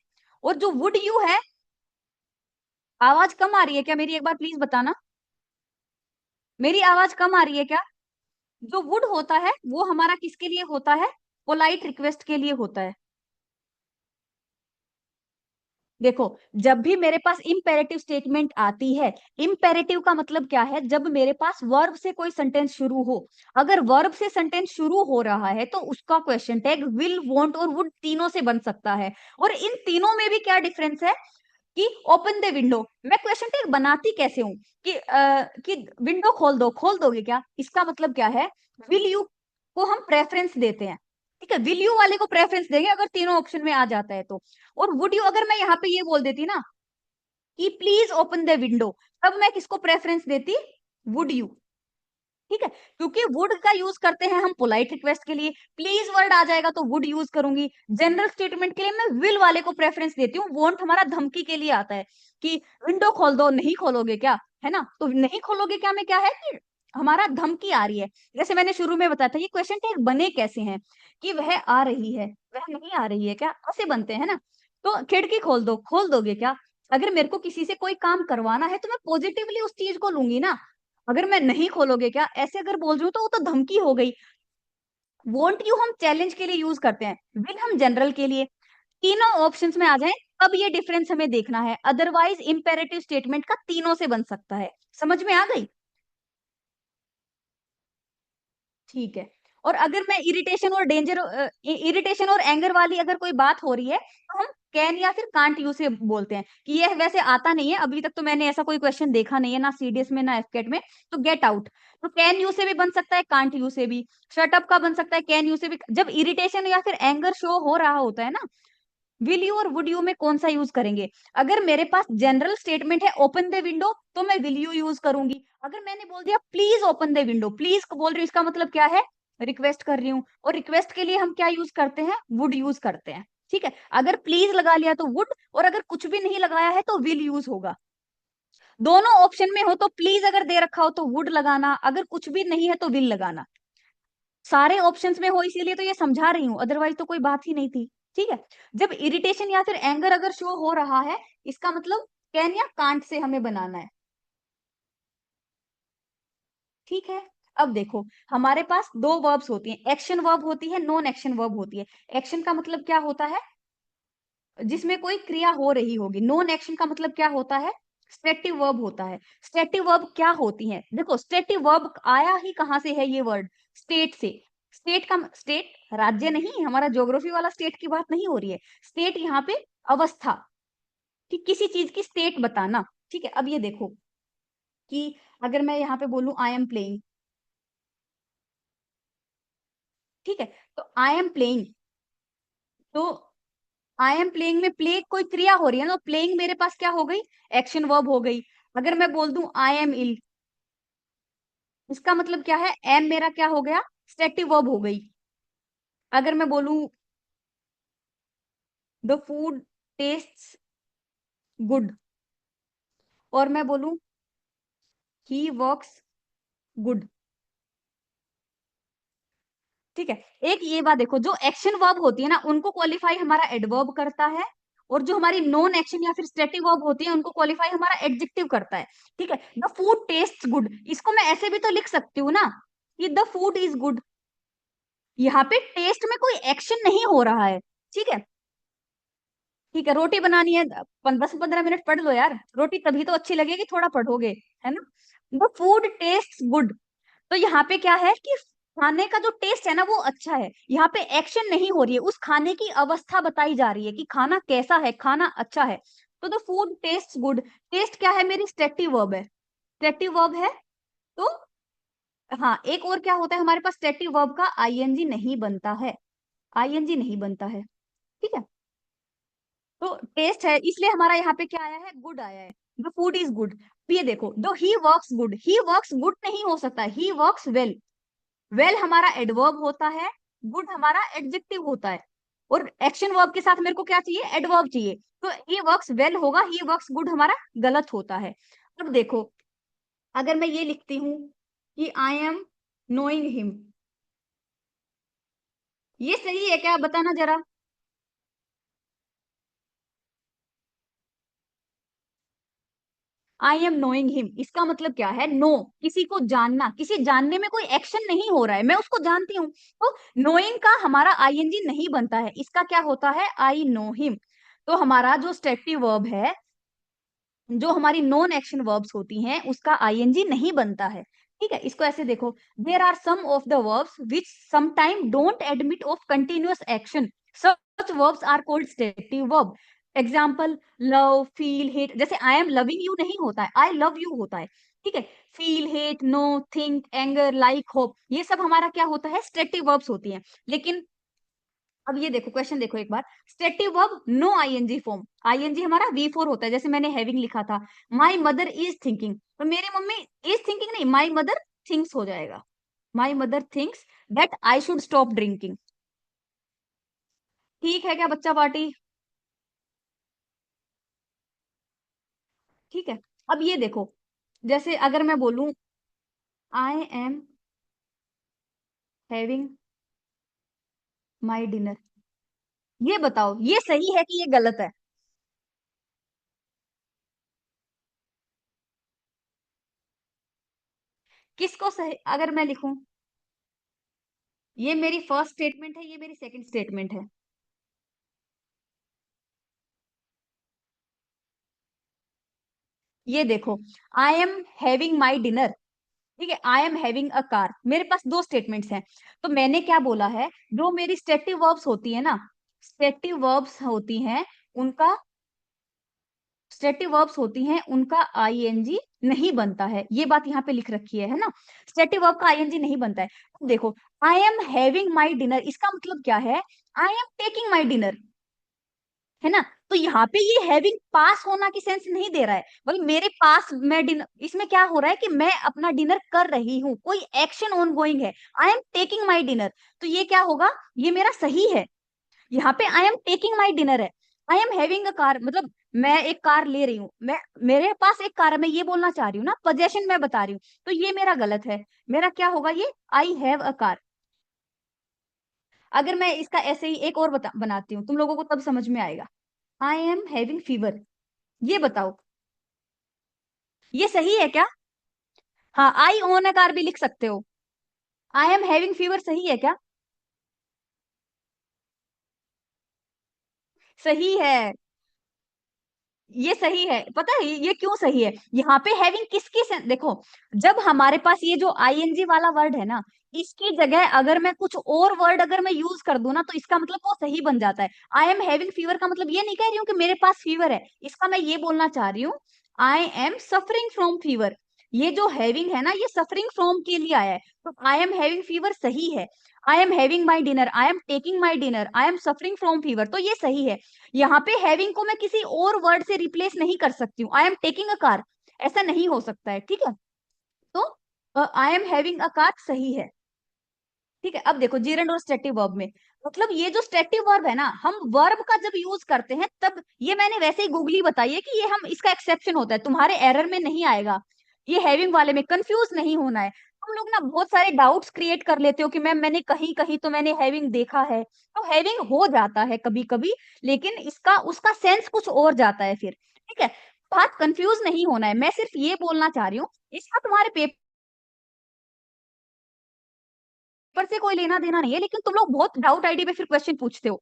S1: और जो वुड यू है, आवाज कम आ रही है क्या मेरी, एक बार प्लीज बताना, मेरी आवाज कम आ रही है क्या। जो वुड होता है वो हमारा किसके लिए होता है, पोलाइट रिक्वेस्ट के लिए होता है। देखो, जब भी मेरे पास इम्पेरेटिव स्टेटमेंट आती है, इम्पेरेटिव का मतलब क्या है, जब मेरे पास वर्ब से कोई सेंटेंस शुरू हो, अगर वर्ब से सेंटेंस शुरू हो रहा है तो उसका क्वेश्चन टैग विल, वॉन्ट और वुड तीनों से बन सकता है। और इन तीनों में भी क्या डिफरेंस है कि ओपन द विंडो, मैं क्वेश्चन टैग बनाती कैसे हूं कि विंडो खोल दो, खोल दोगे क्या, इसका मतलब क्या है, विल यू को हम प्रेफरेंस देते हैं। ठीक है, विल यू वाले को प्रेफरेंस देंगे अगर तीनों ऑप्शन में आ जाता है तो। और वुड यू अगर मैं यहाँ पे ये बोल देती ना कि प्लीज ओपन द विंडो, तब मैं किसको प्रेफरेंस देती, वुड यू। ठीक है, क्योंकि वुड का यूज करते हैं हम पोलाइट रिक्वेस्ट के लिए, प्लीज वर्ड आ जाएगा तो वुड यूज करूंगी। जनरल स्टेटमेंट के लिए मैं विल वाले को प्रेफरेंस देती हूँ, वॉन्ट हमारा धमकी के लिए आता है कि विंडो खोल दो, नहीं खोलोगे क्या, है ना। तो नहीं खोलोगे क्या में क्या है कि हमारा धमकी आ रही है। जैसे मैंने शुरू में बताया था, ये क्वेश्चन टैग बने कैसे हैं कि वह आ रही है, वह नहीं आ रही है क्या, ऐसे बनते हैं ना। तो खिड़की खोल दो, खोल दोगे क्या, अगर मेरे को किसी से कोई काम करवाना है तो मैं पॉजिटिवली उस चीज को लूंगी ना। अगर मैं नहीं खोलोगे क्या ऐसे अगर बोल रही हूँ तो वो तो धमकी हो गई। वोंट यू हम चैलेंज के लिए यूज करते हैं, विल हम जनरल के लिए। तीनों ऑप्शंस में आ जाए तब ये डिफरेंस हमें देखना है, अदरवाइज इंपेरेटिव स्टेटमेंट का तीनों से बन सकता है। समझ में आ गई। ठीक है। और अगर मैं इरिटेशन और एंगर वाली अगर कोई बात हो रही है तो हम कैन या फिर कांट यू से बोलते हैं कि ये वैसे आता नहीं है, अभी तक तो मैंने ऐसा कोई क्वेश्चन देखा नहीं है ना सीडीएस में ना एफकेट में, तो गेट आउट। तो कैन यू से भी बन सकता है, कांट यू से भी। शट अप का बन सकता है कैन यू से भी। जब इरिटेशन या फिर एंगर शो हो रहा होता है ना, विल यू और वुड यू में कौन सा यूज करेंगे। अगर मेरे पास जनरल स्टेटमेंट है ओपन द विंडो तो मैं विल यू यूज करूंगी। अगर मैंने बोल दिया please open the window, please बोल रही हूँ इसका मतलब क्या है, रिक्वेस्ट कर रही हूँ, और रिक्वेस्ट के लिए हम क्या यूज करते हैं, वुड यूज करते हैं। ठीक है, अगर प्लीज लगा लिया तो वुड, और अगर कुछ भी नहीं लगाया है तो विल यूज होगा। दोनों ऑप्शन में हो तो प्लीज अगर दे रखा हो तो वुड लगाना, अगर कुछ भी नहीं है तो विल लगाना। सारे ऑप्शंस में हो इसीलिए तो ये समझा रही हूँ, अदरवाइज तो कोई बात ही नहीं थी। ठीक है, जब इरिटेशन या फिर एंगर अगर शो हो रहा है, इसका मतलब कैन या कांट से हमें बनाना है। ठीक है, अब देखो, हमारे पास दो वर्ब्स होती हैं, एक्शन वर्ब होती है, नॉन एक्शन वर्ब होती है। एक्शन का मतलब क्या होता है, जिसमें कोई क्रिया हो रही होगी। नॉन एक्शन का मतलब क्या होता है, स्टेटिव वर्ब होता है। स्टेटिव वर्ब क्या होती है, देखो स्टेटिव वर्ब आया ही कहां से है ये वर्ड, स्टेट से। स्टेट का स्टेट राज्य नहीं, हमारा ज्योग्राफी वाला स्टेट की बात नहीं हो रही है। स्टेट यहाँ पे अवस्था, कि किसी चीज की स्टेट बताना। ठीक है, अब ये देखो कि अगर मैं यहाँ पे बोलूं आई एम प्लेइंग, ठीक है, तो आई एम प्लेइंग, तो आई एम प्लेइंग में प्ले कोई क्रिया हो रही है ना, प्लेइंग मेरे पास क्या हो गई, एक्शन वर्ब हो गई। अगर मैं बोल दूं आई एम इल, इसका मतलब क्या है, एम मेरा क्या हो गया, स्टेटिव वर्ब हो गई। अगर मैं बोलूं द फूड टेस्ट्स गुड, और मैं बोलूं ही वर्क्स गुड। ठीक है, एक ये बात देखो, जो एक्शन वर्ब होती है ना उनको क्वालिफाई हमारा एडवर्ब करता है, और जो हमारी नॉन एक्शन या फिर स्टेटिव वर्ब होती है उनको क्वालिफाई हमारा एडजेक्टिव करता है। ठीक है, द फूड टेस्ट गुड, इसको मैं ऐसे भी तो लिख सकती हूँ ना कि द फूड इज गुड। यहाँ पे टेस्ट में कोई एक्शन नहीं हो रहा है। ठीक है, ठीक है, रोटी बनानी है, 10-15 मिनट पढ़ लो यार, रोटी तभी तो अच्छी लगेगी, थोड़ा पढ़ोगे, है ना। द फूड टेस्ट गुड, तो यहाँ पे क्या है कि खाने का जो टेस्ट है ना वो अच्छा है, यहाँ पे एक्शन नहीं हो रही है, उस खाने की अवस्था बताई जा रही है कि खाना कैसा है, खाना अच्छा है। तो the food taste good, taste क्या है मेरी, स्टेटिव वर्ब है, स्टेटिव वर्ब है। तो हाँ, एक और क्या होता है हमारे पास, स्टेटिव वर्ब का आईएनजी नहीं बनता है, आईएनजी नहीं बनता है। ठीक है, तो टेस्ट है इसलिए हमारा यहाँ पे क्या आया है, गुड आया है, द फूड इज गुड। ये देखो, दो he works good, he works good नहीं हो सकता, ही वर्क्स वेल। वेल हमारा एडवर्ब होता है, गुड हमारा एडजेक्टिव होता है। और एक्शन वर्ब के साथ मेरे को क्या चाहिए, एडवर्ब चाहिए। तो ही वर्क्स वेल होगा, ही वर्क्स गुड हमारा गलत होता है। अब देखो, अगर मैं ये लिखती हूँ कि आई एम नोइंग हिम, ये सही है क्या, बताना जरा। आई एम नोइंग हिम, इसका मतलब क्या है, नो, किसी को जानना, किसी जानने में कोई एक्शन नहीं हो रहा है, मैं उसको जानती हूँ। तो नोइंग का हमारा आईएनजी नहीं बनता है, इसका क्या होता है, आई नो हिम। तो हमारा जो स्टेटिव वर्ब है, जो हमारी नॉन एक्शन वर्ब्स होती हैं, उसका आईएनजी नहीं बनता है। ठीक है, इसको ऐसे देखो, there are some of the verbs which sometime don't admit of continuous action, such verbs are called stative verb. Example, love, feel, hate, जैसे आई एम लविंग यू नहीं होता है, आई लव यू होता है। ठीक है, feel, hate, no, think, anger, like, hope, ये सब हमारा क्या होता है, स्टेटिव वर्ब्स होती हैं। लेकिन अब ये देखो, क्वेश्चन देखो एक बार, stative verb no ING form, ING हमारा V4 होता है, जैसे मैंने हैविंग लिखा था, माई मदर इज थिंकिंग, तो मेरी मम्मी इज थिंकिंग नहीं, माई मदर थिंक्स हो जाएगा, my mother thinks that I should stop drinking. ठीक है क्या बच्चा पार्टी। ठीक है, अब ये देखो, जैसे अगर मैं बोलूं आई एम हैविंग माई डिनर, ये बताओ ये सही है कि ये गलत है। किसको सही, अगर मैं लिखूं, ये मेरी फर्स्ट स्टेटमेंट है, ये मेरी सेकंड स्टेटमेंट है। ये देखो, आई एम हैविंग माई डिनर, ठीक है, I am having a car, मेरे पास दो स्टेटमेंट्स हैं। तो मैंने क्या बोला है, जो मेरी स्टेटिव वर्ब्स होती है ना, स्टेटिव वर्ब्स होती हैं उनका, स्टेटिव वर्ब्स होती हैं उनका आईएनजी नहीं बनता है, ये बात यहाँ पे लिख रखी है ना, स्टेटिव वर्ब का आईएनजी नहीं बनता है। अब देखो, आई एम हैविंग माई डिनर, इसका मतलब क्या है, I am taking my dinner, है ना। तो यहाँ पे ये हैविंग पास होना की सेंस नहीं दे रहा है, मतलब मेरे पास मैं डिनर, इसमें क्या हो रहा है कि मैं अपना डिनर कर रही हूँ, कोई एक्शन ऑन गोइंग है, I am taking my dinner, तो ये क्या होगा, ये मेरा सही है। यहाँ पे I am taking my dinner है, I am having a car, मतलब मैं एक कार ले रही हूँ, मैं, मेरे पास एक कार है, मैं ये बोलना चाह रही हूँ ना, पोजेशन में बता रही हूँ, तो ये मेरा गलत है। मेरा क्या होगा, ये आई हैव अ कार। अगर मैं इसका ऐसे ही एक और बनाती हूँ, तुम लोगों को तब समझ में आएगा, आई एम हैविंग फीवर, ये बताओ ये सही है क्या। हाँ, आई ओन अ कार भी लिख सकते हो, आई एम हैविंग फीवर सही है क्या, सही है, ये सही है। पता है ये क्यों सही है, यहाँ पे हैविंग किसकी देखो, जब हमारे पास ये जो आईएनजी वाला वर्ड है ना, इसकी जगह अगर मैं कुछ और वर्ड अगर मैं यूज कर दूं ना, तो इसका मतलब वो सही बन जाता है। आई एम हैविंग फीवर का मतलब ये नहीं कह रही हूँ कि मेरे पास फीवर है, इसका मैं ये बोलना चाह रही हूँ, I am suffering from fever. ये जो हैविंग है ना, ये सफरिंग फ्रॉम के लिए आया है, तो आई एम हैविंग फीवर सही है। I am having my dinner, I am taking my dinner, I am suffering from fever, तो ये सही है। यहाँ पे हैविंग को मैं किसी और वर्ड से रिप्लेस नहीं कर सकती हूँ, आई एम टेकिंग अ कार, ऐसा नहीं हो सकता है। ठीक है, तो आई एम हैविंग अ कार सही है। ठीक है, अब देखो जीरंड और स्टेटिव वर्ब में, मतलब ये जो स्टेटिव वर्ब है ना, हम वर्ब का जब यूज करते हैं तब, ये मैंने वैसे ही गूगली बताई है कि ये हम, इसका एक्सेप्शन होता है, तुम्हारे एरर में नहीं आएगा, ये हैविंग वाले में कंफ्यूज नहीं होना है। तुम लोग ना बहुत सारे डाउट्स क्रिएट कर लेते हो कि मैम मैंने कहीं कहीं तो मैंने हैविंग देखा है, तो हैविंग हो जाता है कभी कभी, लेकिन इसका उसका सेंस कुछ और जाता है फिर। ठीक है, बात कंफ्यूज नहीं होना है, मैं सिर्फ ये बोलना चाह रही हूँ, इसका तुम्हारे पेपर से कोई लेना देना नहीं है, लेकिन तुम लोग बहुत डाउट आईडी पे फिर क्वेश्चन पूछते हो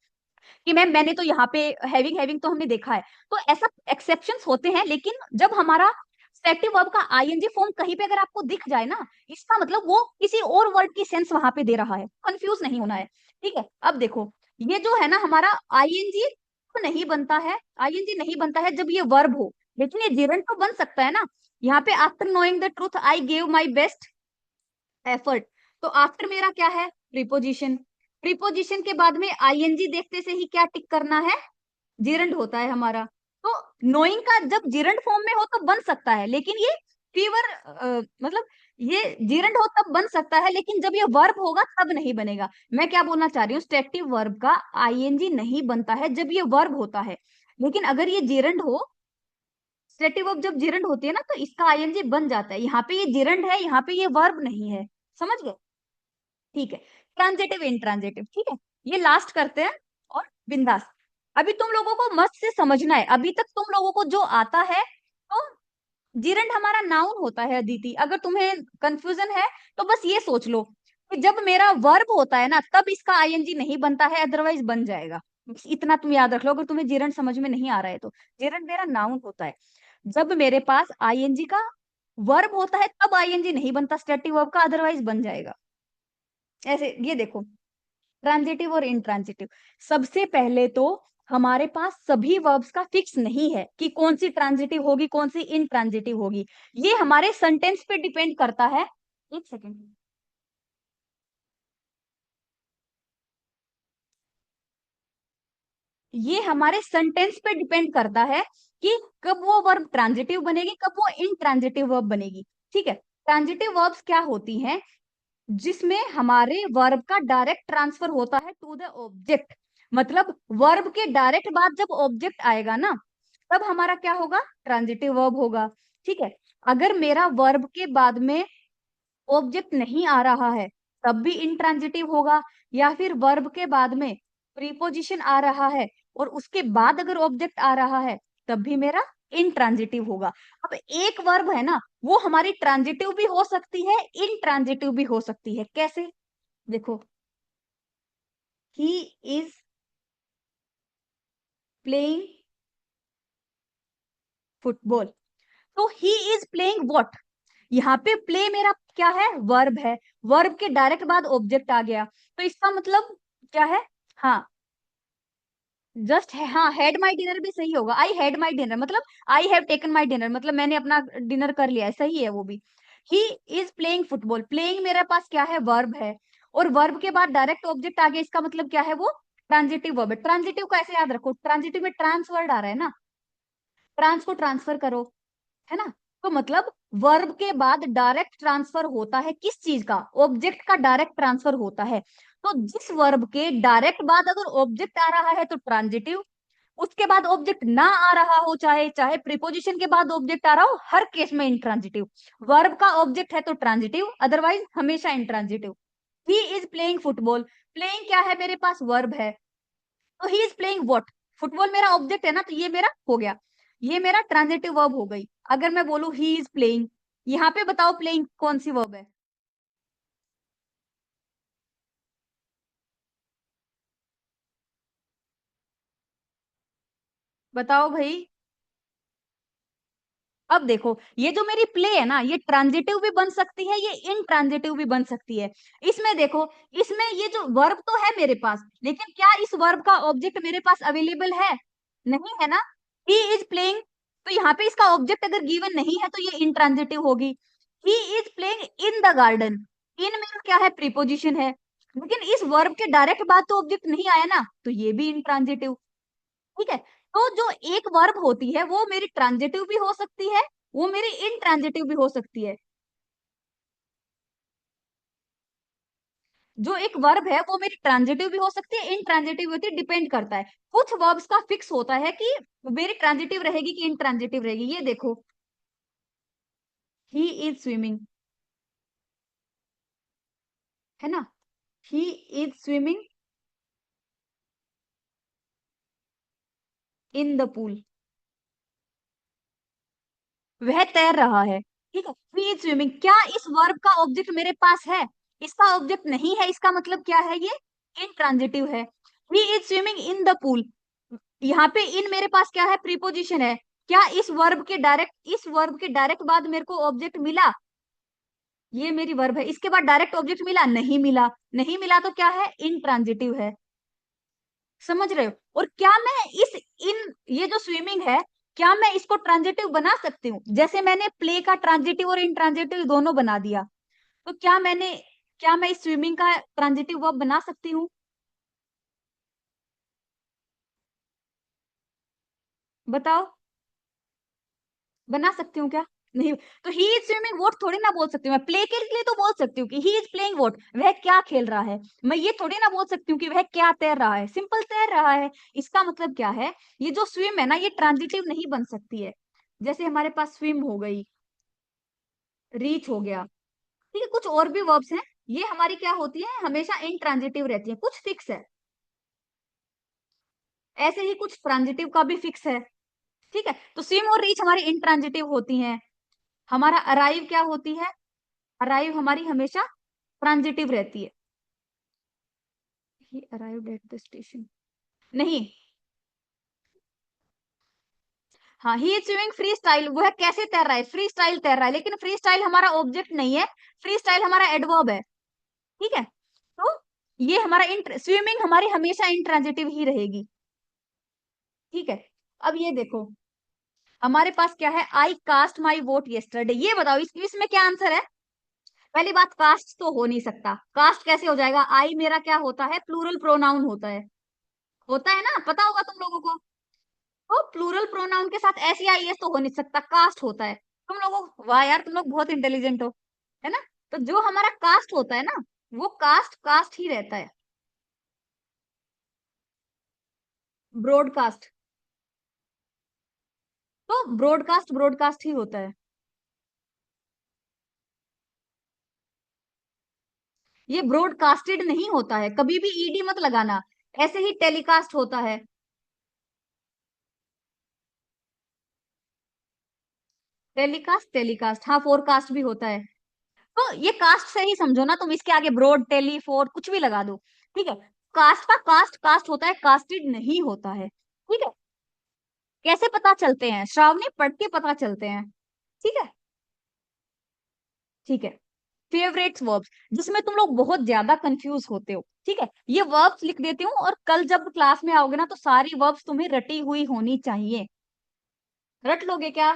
S1: कि मैम मैंने तो यहाँ पे हैविंग हैविंग तो हमने देखा है। तो ऐसा एक्सेप्शंस होते हैं, लेकिन जब हमारा स्टेटिव वर्ब का आईएनजी फॉर्म कहीं पे अगर आपको दिख जाए ना, इसका मतलब वो किसी और वर्ड की सेंस वहां पे दे रहा है, कंफ्यूज नहीं होना है। ठीक है, अब देखो, ये जो है ना हमारा आईएनजी नहीं बनता है, आईएनजी नहीं बनता है जब ये वर्ब हो, लेकिन ये जिरंड तो बन सकता है ना। यहाँ पे after knowing the truth I gave my best effort, तो आफ्टर मेरा क्या है, प्रीपोजिशन, प्रीपोजिशन के बाद में आईएनजी देखते से ही क्या टिक करना है, जिरंड होता है हमारा। तो नोइंग का जब जिरंड फॉर्म में हो तो बन सकता है, लेकिन ये फीवर मतलब ये जीरंड हो तब बन सकता है, लेकिन जब ये वर्ब होगा तब नहीं बनेगा। मैं क्या बोलना चाह रही हूँ, स्टेटिव वर्ब का आईएनजी नहीं बनता है जब ये वर्ब होता है, लेकिन अगर ये जीरंड हो, स्टेटिव वर्ब जब जीरंड होती है ना, तो इसका आईएनजी बन जाता है। यहाँ पे ये जीरंड है, यहाँ पे ये वर्ब नहीं है। समझ गए? ठीक है। ट्रांजिटिव इंट्रांजिटिव, ठीक है, ये लास्ट करते हैं और बिंदास। अभी तुम लोगों को मस्त से समझना है, अभी तक तुम लोगों को जो आता है, तो जीरंड हमारा नाउन होता है अदिति। अगर तुम्हें कंफ्यूजन है तो बस ये सोच लो कि जब मेरा वर्ब होता है ना, तब इसका आईएनजी नहीं बनता है, अदरवाइज बन जाएगा। बस इतना तुम याद रख लो, अगर तुम्हें जीरंड समझ में नहीं आ रहा है तो। जीरंड मेरा नाउन होता है, जब मेरे पास आईएनजी का वर्ब होता है तब आईएनजी नहीं बनता स्टेटिव वर्ब का, अदरवाइज बन जाएगा। ऐसे ये देखो, ट्रांजिटिव और इंट्रांजिटिव। सबसे पहले तो हमारे पास सभी वर्ब्स का फिक्स नहीं है कि कौन सी ट्रांजिटिव होगी, कौन सी इंट्रांजिटिव होगी। ये हमारे सेंटेंस पे डिपेंड करता है। एक सेकेंड, ये हमारे सेंटेंस पे डिपेंड करता है कि कब वो वर्ब ट्रांजिटिव बनेगी, कब वो इंट्रांजिटिव वर्ब बनेगी। ठीक है। ट्रांजिटिव वर्ब्स क्या होती हैं? जिसमें हमारे वर्ब का डायरेक्ट ट्रांसफर होता है टू द ऑब्जेक्ट। मतलब वर्ब के डायरेक्ट बाद जब ऑब्जेक्ट आएगा ना, तब हमारा क्या होगा? ट्रांजिटिव वर्ब होगा। ठीक है। अगर मेरा वर्ब के बाद में ऑब्जेक्ट नहीं आ रहा है, तब भी इंट्रांजिटिव होगा। या फिर वर्ब के बाद में प्रीपोजिशन आ रहा है और उसके बाद अगर ऑब्जेक्ट आ रहा है, तब भी मेरा इंट्रांजिटिव होगा। अब एक वर्ब है ना, वो हमारी ट्रांजिटिव भी हो सकती है, इंट्रांजिटिव भी हो सकती है। कैसे? देखो, ही इज प्लेइंग फुटबॉल, तो ही इज प्लेइंग व्हाट? यहाँ पे प्ले मेरा क्या है? वर्ब है। वर्ब के डायरेक्ट बाद ऑब्जेक्ट आ गया, तो इसका मतलब क्या है? हाँ, जस्ट है। हाँ, हैड माई डिनर भी सही होगा। आई हैड माई डिनर मतलब I have taken my dinner, मतलब मैंने अपना डिनर कर लिया है, सही है वो भी। ही इज प्लेइंग फुटबॉल, प्लेइंग मेरे पास क्या है? वर्ब है, और वर्ब के बाद डायरेक्ट ऑब्जेक्ट आ गया, इसका मतलब क्या है? वो ट्रांजिटिव वर्ब है। ट्रांजिटिव को ऐसे याद रखो, ट्रांजिटिव में ट्रांस वर्ड आ रहा है ना, ट्रांस को ट्रांसफर करो, है ना। तो मतलब वर्ब के बाद डायरेक्ट ट्रांसफर होता है किस चीज का? ऑब्जेक्ट का डायरेक्ट ट्रांसफर होता है। तो जिस वर्ब के डायरेक्ट बाद अगर ऑब्जेक्ट आ रहा है तो ट्रांजिटिव, उसके बाद ऑब्जेक्ट ना आ रहा हो, चाहे चाहे प्रीपोजिशन के बाद ऑब्जेक्ट आ रहा हो, हर केस में इंट्रांजिटिव। वर्ब का ऑब्जेक्ट है तो ट्रांजिटिव, अदरवाइज हमेशा intransitive. He is playing football, playing क्या है मेरे पास? वर्ब है, तो ही इज प्लेइंग व्हाट? फुटबॉल मेरा ऑब्जेक्ट है ना, तो ये मेरा हो गया, ये मेरा ट्रांजिटिव वर्ब हो गई। अगर मैं बोलूं ही इज प्लेइंग, यहाँ पे बताओ प्लेइंग कौन सी वर्ब है? बताओ भाई। अब देखो, ये जो मेरी प्ले है ना, ये ट्रांजिटिव भी बन सकती है, ये इनट्रांजिटिव भी बन सकती है। इसमें देखो, इसमें ये जो वर्ब तो है मेरे पास, लेकिन क्या इस वर्ब का ऑब्जेक्ट मेरे पास अवेलेबल है? नहीं है ना। ही इज प्लेइंग, तो यहाँ पे इसका ऑब्जेक्ट अगर गिवन नहीं है तो ये इनट्रांजिटिव होगी। He is playing in the garden, in में क्या है? प्रीपोजिशन है, लेकिन इस वर्ब के डायरेक्ट बाद तो ऑब्जेक्ट नहीं आया ना, तो ये भी इनट्रांजिटिव। ठीक है। तो जो एक वर्ब होती है वो मेरी ट्रांजिटिव भी हो सकती है, वो मेरी इनट्रांजिटिव भी हो सकती है। जो एक वर्ब है वो मेरी ट्रांजिटिव भी हो सकती है, इनट्रांजिटिव होती है, डिपेंड करता है। कुछ वर्ब्स का फिक्स होता है कि मेरी ट्रांजिटिव रहेगी कि इनट्रांजिटिव रहेगी। ये देखो, ही इज स्विमिंग, है ना, he is swimming in the pool, वह तैर रहा है। ठीक है। ही इज स्विमिंग, क्या इस वर्ब का ऑब्जेक्ट मेरे पास है? इसका ऑब्जेक्ट नहीं है, इसका मतलब क्या है? ये इनट्रांजिटिव है। He is swimming in the pool, यहाँ पे इन मेरे पास क्या है? प्रीपोजिशन है। क्या इस वर्ब के डायरेक्ट बाद मेरे को ऑब्जेक्ट मिला? ये मेरी वर्ब है, इसके बाद डायरेक्ट ऑब्जेक्ट मिला? नहीं मिला। नहीं मिला तो क्या है? इनट्रांजिटिव है। समझ रहे हो? और क्या मैं इस इन ये जो स्विमिंग है, क्या मैं इसको ट्रांजिटिव बना सकती हूँ? जैसे मैंने प्ले का ट्रांजिटिव और इनट्रांजिटिव दोनों बना दिया, तो क्या मैं इस स्विमिंग का ट्रांजिटिव वर्ब बना सकती हूँ? बताओ, बना सकती हूँ क्या? नहीं, तो ही इज स्विमिंग वॉट थोड़ी ना बोल सकती हूँ मैं, प्ले के लिए तो बोल सकती हूँ कि ही इज प्लेइंग वॉट, वह क्या खेल रहा है। मैं ये थोड़ी ना बोल सकती हूँ कि वह क्या तैर रहा है, सिंपल तैर रहा है। इसका मतलब क्या है, ये जो स्विम है ना, ये ट्रांजिटिव नहीं बन सकती है। जैसे हमारे पास स्विम हो गई, रीच हो गया, ठीक है, कुछ और भी वर्ब्स हैं, ये हमारी क्या होती है, हमेशा इंट्रांजिटिव रहती है, कुछ फिक्स है। ऐसे ही कुछ ट्रांजिटिव का भी फिक्स है, ठीक है। तो स्विम और रीच हमारी इंट्रांजिटिव होती हैं। हमारा अराइव क्या होती है, अराइव हमारी हमेशा ट्रांजिटिव रहती है। ही अराइव्ड एट द स्टेशन, नहीं, हाँ, he is swimming free style, वह कैसे तैर रहा है, फ्री स्टाइल तैर रहा है, लेकिन फ्री स्टाइल हमारा ऑब्जेक्ट नहीं है, फ्री स्टाइल हमारा एडवर्ब है, ठीक है। तो ये हमारा स्विमिंग हमारी हमेशा इंट्रांजिटिव ही रहेगी, ठीक है। अब ये देखो, हमारे पास क्या है, आई कास्ट माई वोट येस्टरडे, ये बताओ इसमें क्या आंसर है। पहली बात, कास्ट तो हो नहीं सकता, कास्ट कैसे हो जाएगा, आई मेरा क्या होता है, प्लूरल प्रोनाउन होता है ना, पता होगा तुम लोगों को। तो प्लूरल प्रोनाउन के साथ एस या एस तो हो नहीं सकता, कास्ट होता है। तुम लोगों, वाह यार, तुम लोग बहुत इंटेलिजेंट हो, है ना। तो जो हमारा कास्ट होता है ना, वो कास्ट कास्ट ही रहता है। ब्रॉडकास्ट, तो ब्रॉडकास्ट ब्रॉडकास्ट ही होता है। ये ब्रॉडकास्टेड नहीं होता है, कभी भी ईडी मत लगाना, ऐसे ही टेलीकास्ट होता है। टेलीकास्ट, टेलीकास्ट, हाँ, फोरकास्ट भी होता है। तो ये कास्ट से ही समझो ना तुम, इसके आगे ब्रॉड टेली फोर कुछ भी लगा दो, ठीक है। कास्ट का कास्ट कास्ट होता है, कास्टेड नहीं होता है, ठीक है। कैसे पता चलते हैं, श्रावणी, पढ़ के पता चलते हैं, ठीक है, ठीक है। फेवरेट्स वर्ब्स, जिसमें तुम लोग बहुत ज्यादा कंफ्यूज होते हो, ठीक है, ये वर्ब्स लिख देती हूँ, और कल जब क्लास में आओगे ना, तो सारी वर्ब्स तुम्हें रटी हुई होनी चाहिए। रट लोगे क्या,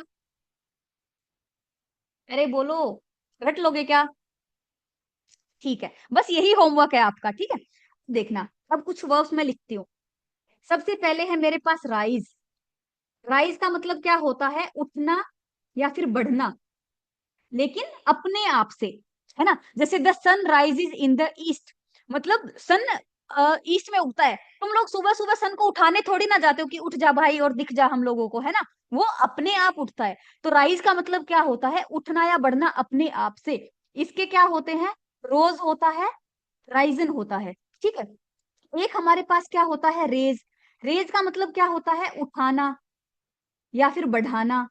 S1: अरे बोलो, रट लोगे क्या, ठीक है, बस यही होमवर्क है आपका, ठीक है। देखना, अब कुछ वर्ब्स मैं लिखती हूँ। सबसे पहले है मेरे पास राइज, राइज का मतलब क्या होता है, उठना या फिर बढ़ना, लेकिन अपने आप से, है ना। जैसे the sun rises in the east, मतलब सन ईस्ट में उगता है। तुम लोग सुबह सुबह सन को उठाने थोड़ी ना जाते हो कि उठ जा भाई और दिख जा हम लोगों को, है ना। वो अपने आप उठता है। तो राइज का मतलब क्या होता है, उठना या बढ़ना अपने आप से। इसके क्या होते हैं, रोज होता है, राइजन होता है, ठीक है। एक हमारे पास क्या होता है, रेज, रेज का मतलब क्या होता है, उठाना या फिर बढ़ाना।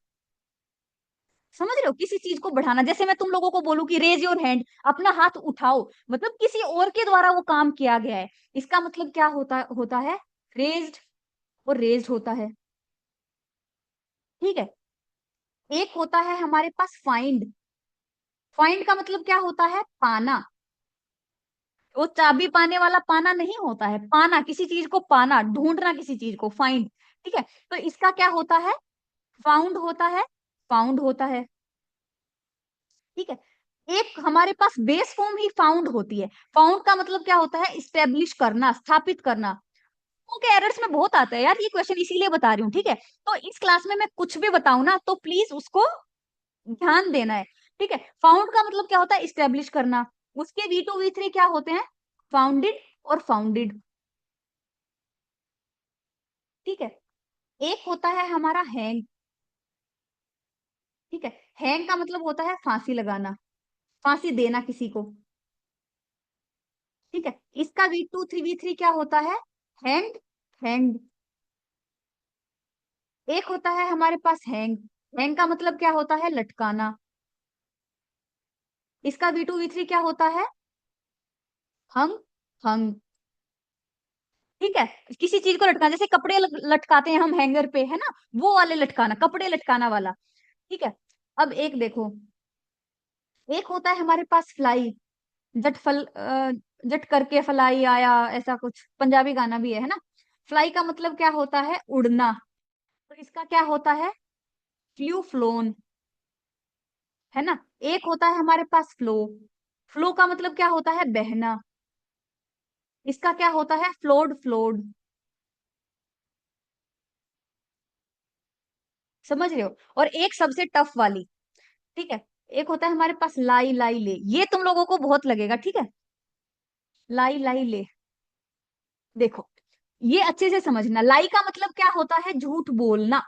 S1: समझ रहे हो, किसी चीज को बढ़ाना, जैसे मैं तुम लोगों को बोलूं कि रेज योर हैंड, अपना हाथ उठाओ, मतलब किसी और के द्वारा वो काम किया गया है। इसका मतलब क्या होता होता है, रेज्ड और रेज्ड होता है, ठीक है। एक होता है हमारे पास फाइंड, फाइंड का मतलब क्या होता है, पाना। वो चाबी पाने वाला पाना नहीं होता है, पाना, किसी चीज को पाना, ढूंढना किसी चीज को, फाइंड, ठीक है। तो इसका क्या होता है, फाउंड होता है, फाउंड होता है, ठीक है। एक हमारे पास बेस फॉर्म ही फाउंड होती है। फाउंड का मतलब क्या होता है, स्टेब्लिश करना, स्थापित करना। ओके, एरर्स में बहुत आता है यार ये क्वेश्चन, इसीलिए बता रही हूँ, ठीक है। तो इस क्लास में मैं कुछ भी बताऊं ना, तो प्लीज उसको ध्यान देना है, ठीक है। फाउंड का मतलब क्या होता है, स्टेब्लिश करना। उसके V2 V3 क्या होते हैं, फाउंडेड और फाउंडेड, ठीक है। एक होता है हमारा हैंग, ठीक है। हैंग का मतलब होता है फांसी लगाना, फांसी देना किसी को, ठीक है। इसका V2 3 V3 क्या होता है, हैंग, हैंग। एक होता है हमारे पास हैंग, हैंग का मतलब क्या होता है, लटकाना। इसका V2 V3 क्या होता है, हंग, हंग, ठीक है। किसी चीज को लटकाना, जैसे कपड़े लटकाते हैं हम हैंगर पे, है ना, वो वाले लटकाना, कपड़े लटकाना वाला, ठीक है। अब एक देखो, एक होता है हमारे पास फ्लाई, जट करके फलाई आया, ऐसा कुछ पंजाबी गाना भी है ना। फ्लाई का मतलब क्या होता है, उड़ना। तो इसका क्या होता है, फ्लू, फ्लोन, है ना। एक होता है हमारे पास फ्लो, फ्लो का मतलब क्या होता है, बहना। इसका क्या होता है, फ्लोड, फ्लोड। समझ रहे हो। और एक सबसे टफ वाली, ठीक है। एक होता है हमारे पास लाई लाई ले, ये तुम लोगों को बहुत लगेगा, ठीक है। लाई लाई ले, देखो ये अच्छे से समझना, लाई का मतलब क्या होता है, झूठ बोलना।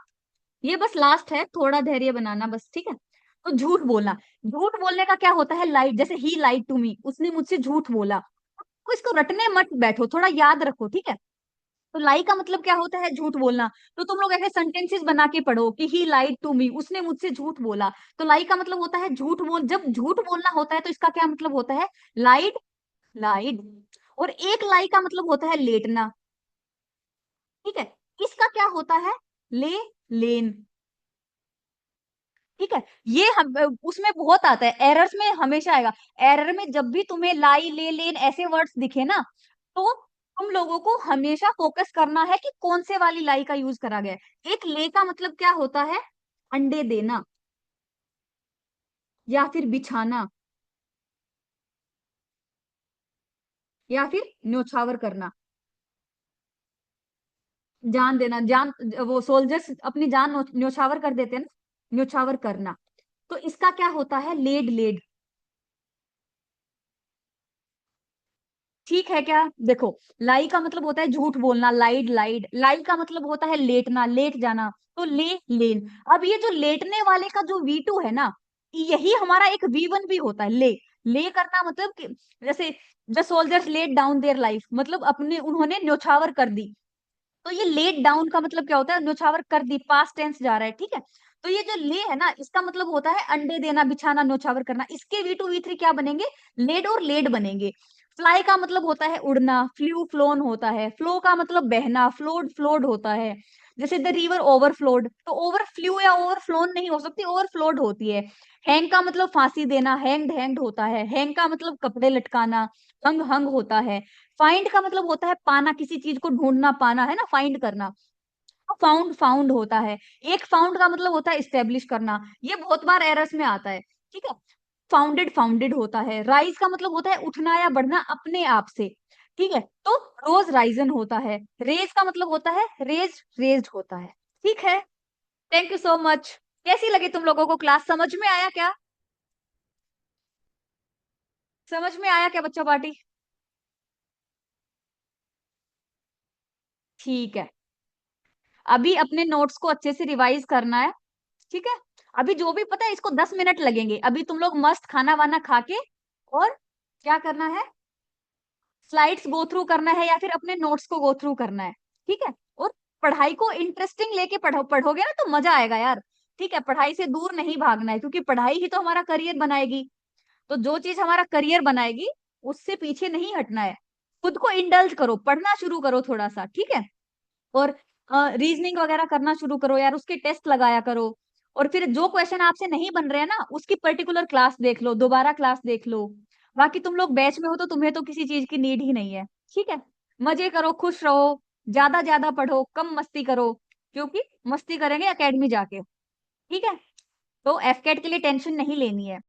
S1: ये बस लास्ट है, थोड़ा धैर्य बनाना बस, ठीक है। तो झूठ बोलना, झूठ बोलने का क्या होता है, लाइट, जैसे ही लाइट टू मी, उसने मुझसे झूठ बोला। तो इसको रटने मत बैठो, थोड़ा याद रखो, ठीक है। तो लाई का मतलब क्या होता है, झूठ बोलना। तो तुम लोग ऐसे सेंटेंसेस बना के पढ़ो कि ही लाइड टू मी, उसने मुझसे झूठ बोला। तो लाई का मतलब होता है झूठ बोल, जब झूठ बोलना होता है तो इसका क्या मतलब होता है, लाइड, लाइड। और एक लाई का मतलब होता है लेटना, ठीक है। इसका क्या होता है, ले, लेन, ठीक है। ये हम उसमें बहुत आता है, एरर्स में हमेशा आएगा। एरर में जब भी तुम्हें लाई, ले, लेन ऐसे वर्ड्स दिखे ना, तो तुम लोगों को हमेशा फोकस करना है कि कौन से वाली लाई का यूज करा गया है। एक ले का मतलब क्या होता है, अंडे देना या फिर बिछाना या फिर न्योछावर करना, जान देना, जान, वो सोल्जर्स अपनी जान न्योछावर कर देते हैं ना, न्योछावर करना। तो इसका क्या होता है, लेड, लेड, ठीक है क्या। देखो, लाई का मतलब होता है झूठ बोलना, लाइड, लाइड। लाई का मतलब होता है लेटना, लेट जाना। तो ले, लेन। अब ये जो लेटने वाले का जो V2 है ना, यही हमारा एक V1 भी होता है, ले। ले करना मतलब कि जैसे the soldiers laid down their life, मतलब अपने उन्होंने न्योछावर कर दी। तो ये लेट डाउन का मतलब क्या होता है, न्योछावर कर दी, पास्ट टेंस जा रहा है, ठीक है। तो ये जो ले है ना, इसका मतलब होता है अंडे देना, बिछाना, न्योछावर करना। इसके V2 V3 क्या बनेंगे, लेड और लेड बनेंगे। फ्लाई का मतलब होता है उड़ना, फ्लू, फ्लोन होता है। फ्लो का मतलब बहना, फ्लोड, फ्लोड होता है। जैसे द रिवर ओवरफ्लोड, तो ओवरफ्लू या ओवरफ्लोन नहीं हो सकती, ओवरफ्लोड होती है। हैंग का मतलब फांसी देना, हैंग्ड, हैंग्ड होता है। हैंग का मतलब कपड़े लटकाना, हंग, हंग होता है। फाइंड का मतलब होता है पाना, किसी चीज को ढूंढना, पाना है ना, फाइंड करना। फाउंड, फाउंड होता है। एक फाउंड का मतलब होता है स्टेब्लिश करना, ये बहुत बार एरर्स में आता है, ठीक है। फाउंडेड, फाउंडेड होता है। राइज का मतलब होता है उठना या बढ़ना अपने आप से, ठीक है। तो रोज राइजन होता है। रेज का मतलब होता है रेज, रेज्ड होता है, ठीक है। Thank you so much. कैसी लगी तुम लोगों को क्लास, समझ में आया क्या, समझ में आया क्या बच्चा पार्टी। ठीक है, अभी अपने नोट्स को अच्छे से रिवाइज करना है, ठीक है। अभी जो भी पता है, इसको 10 मिनट लगेंगे। अभी तुम लोग मस्त खाना वाना खा के, और क्या करना है, स्लाइड्स गो थ्रू करना है या फिर अपने नोट्स को गो थ्रू करना है, ठीक है। और पढ़ाई को इंटरेस्टिंग लेके पढ़ोगे ना तो मजा आएगा यार, ठीक है। पढ़ाई से दूर नहीं भागना है, क्योंकि पढ़ाई ही तो हमारा करियर बनाएगी। तो जो चीज हमारा करियर बनाएगी, उससे पीछे नहीं हटना है। खुद को इंडल्ज करो, पढ़ना शुरू करो थोड़ा सा, ठीक है। और रीजनिंग वगैरह करना शुरू करो यार, उसके टेस्ट लगाया करो। और फिर जो क्वेश्चन आपसे नहीं बन रहे हैं ना, उसकी पर्टिकुलर क्लास देख लो, दोबारा क्लास देख लो। बाकी तुम लोग बैच में हो तो तुम्हें तो किसी चीज की नीड ही नहीं है, ठीक है। मजे करो, खुश रहो, ज्यादा ज्यादा पढ़ो, कम मस्ती करो, क्योंकि मस्ती करेंगे एकेडमी जाके, ठीक है। तो एफकेट के लिए टेंशन नहीं लेनी है।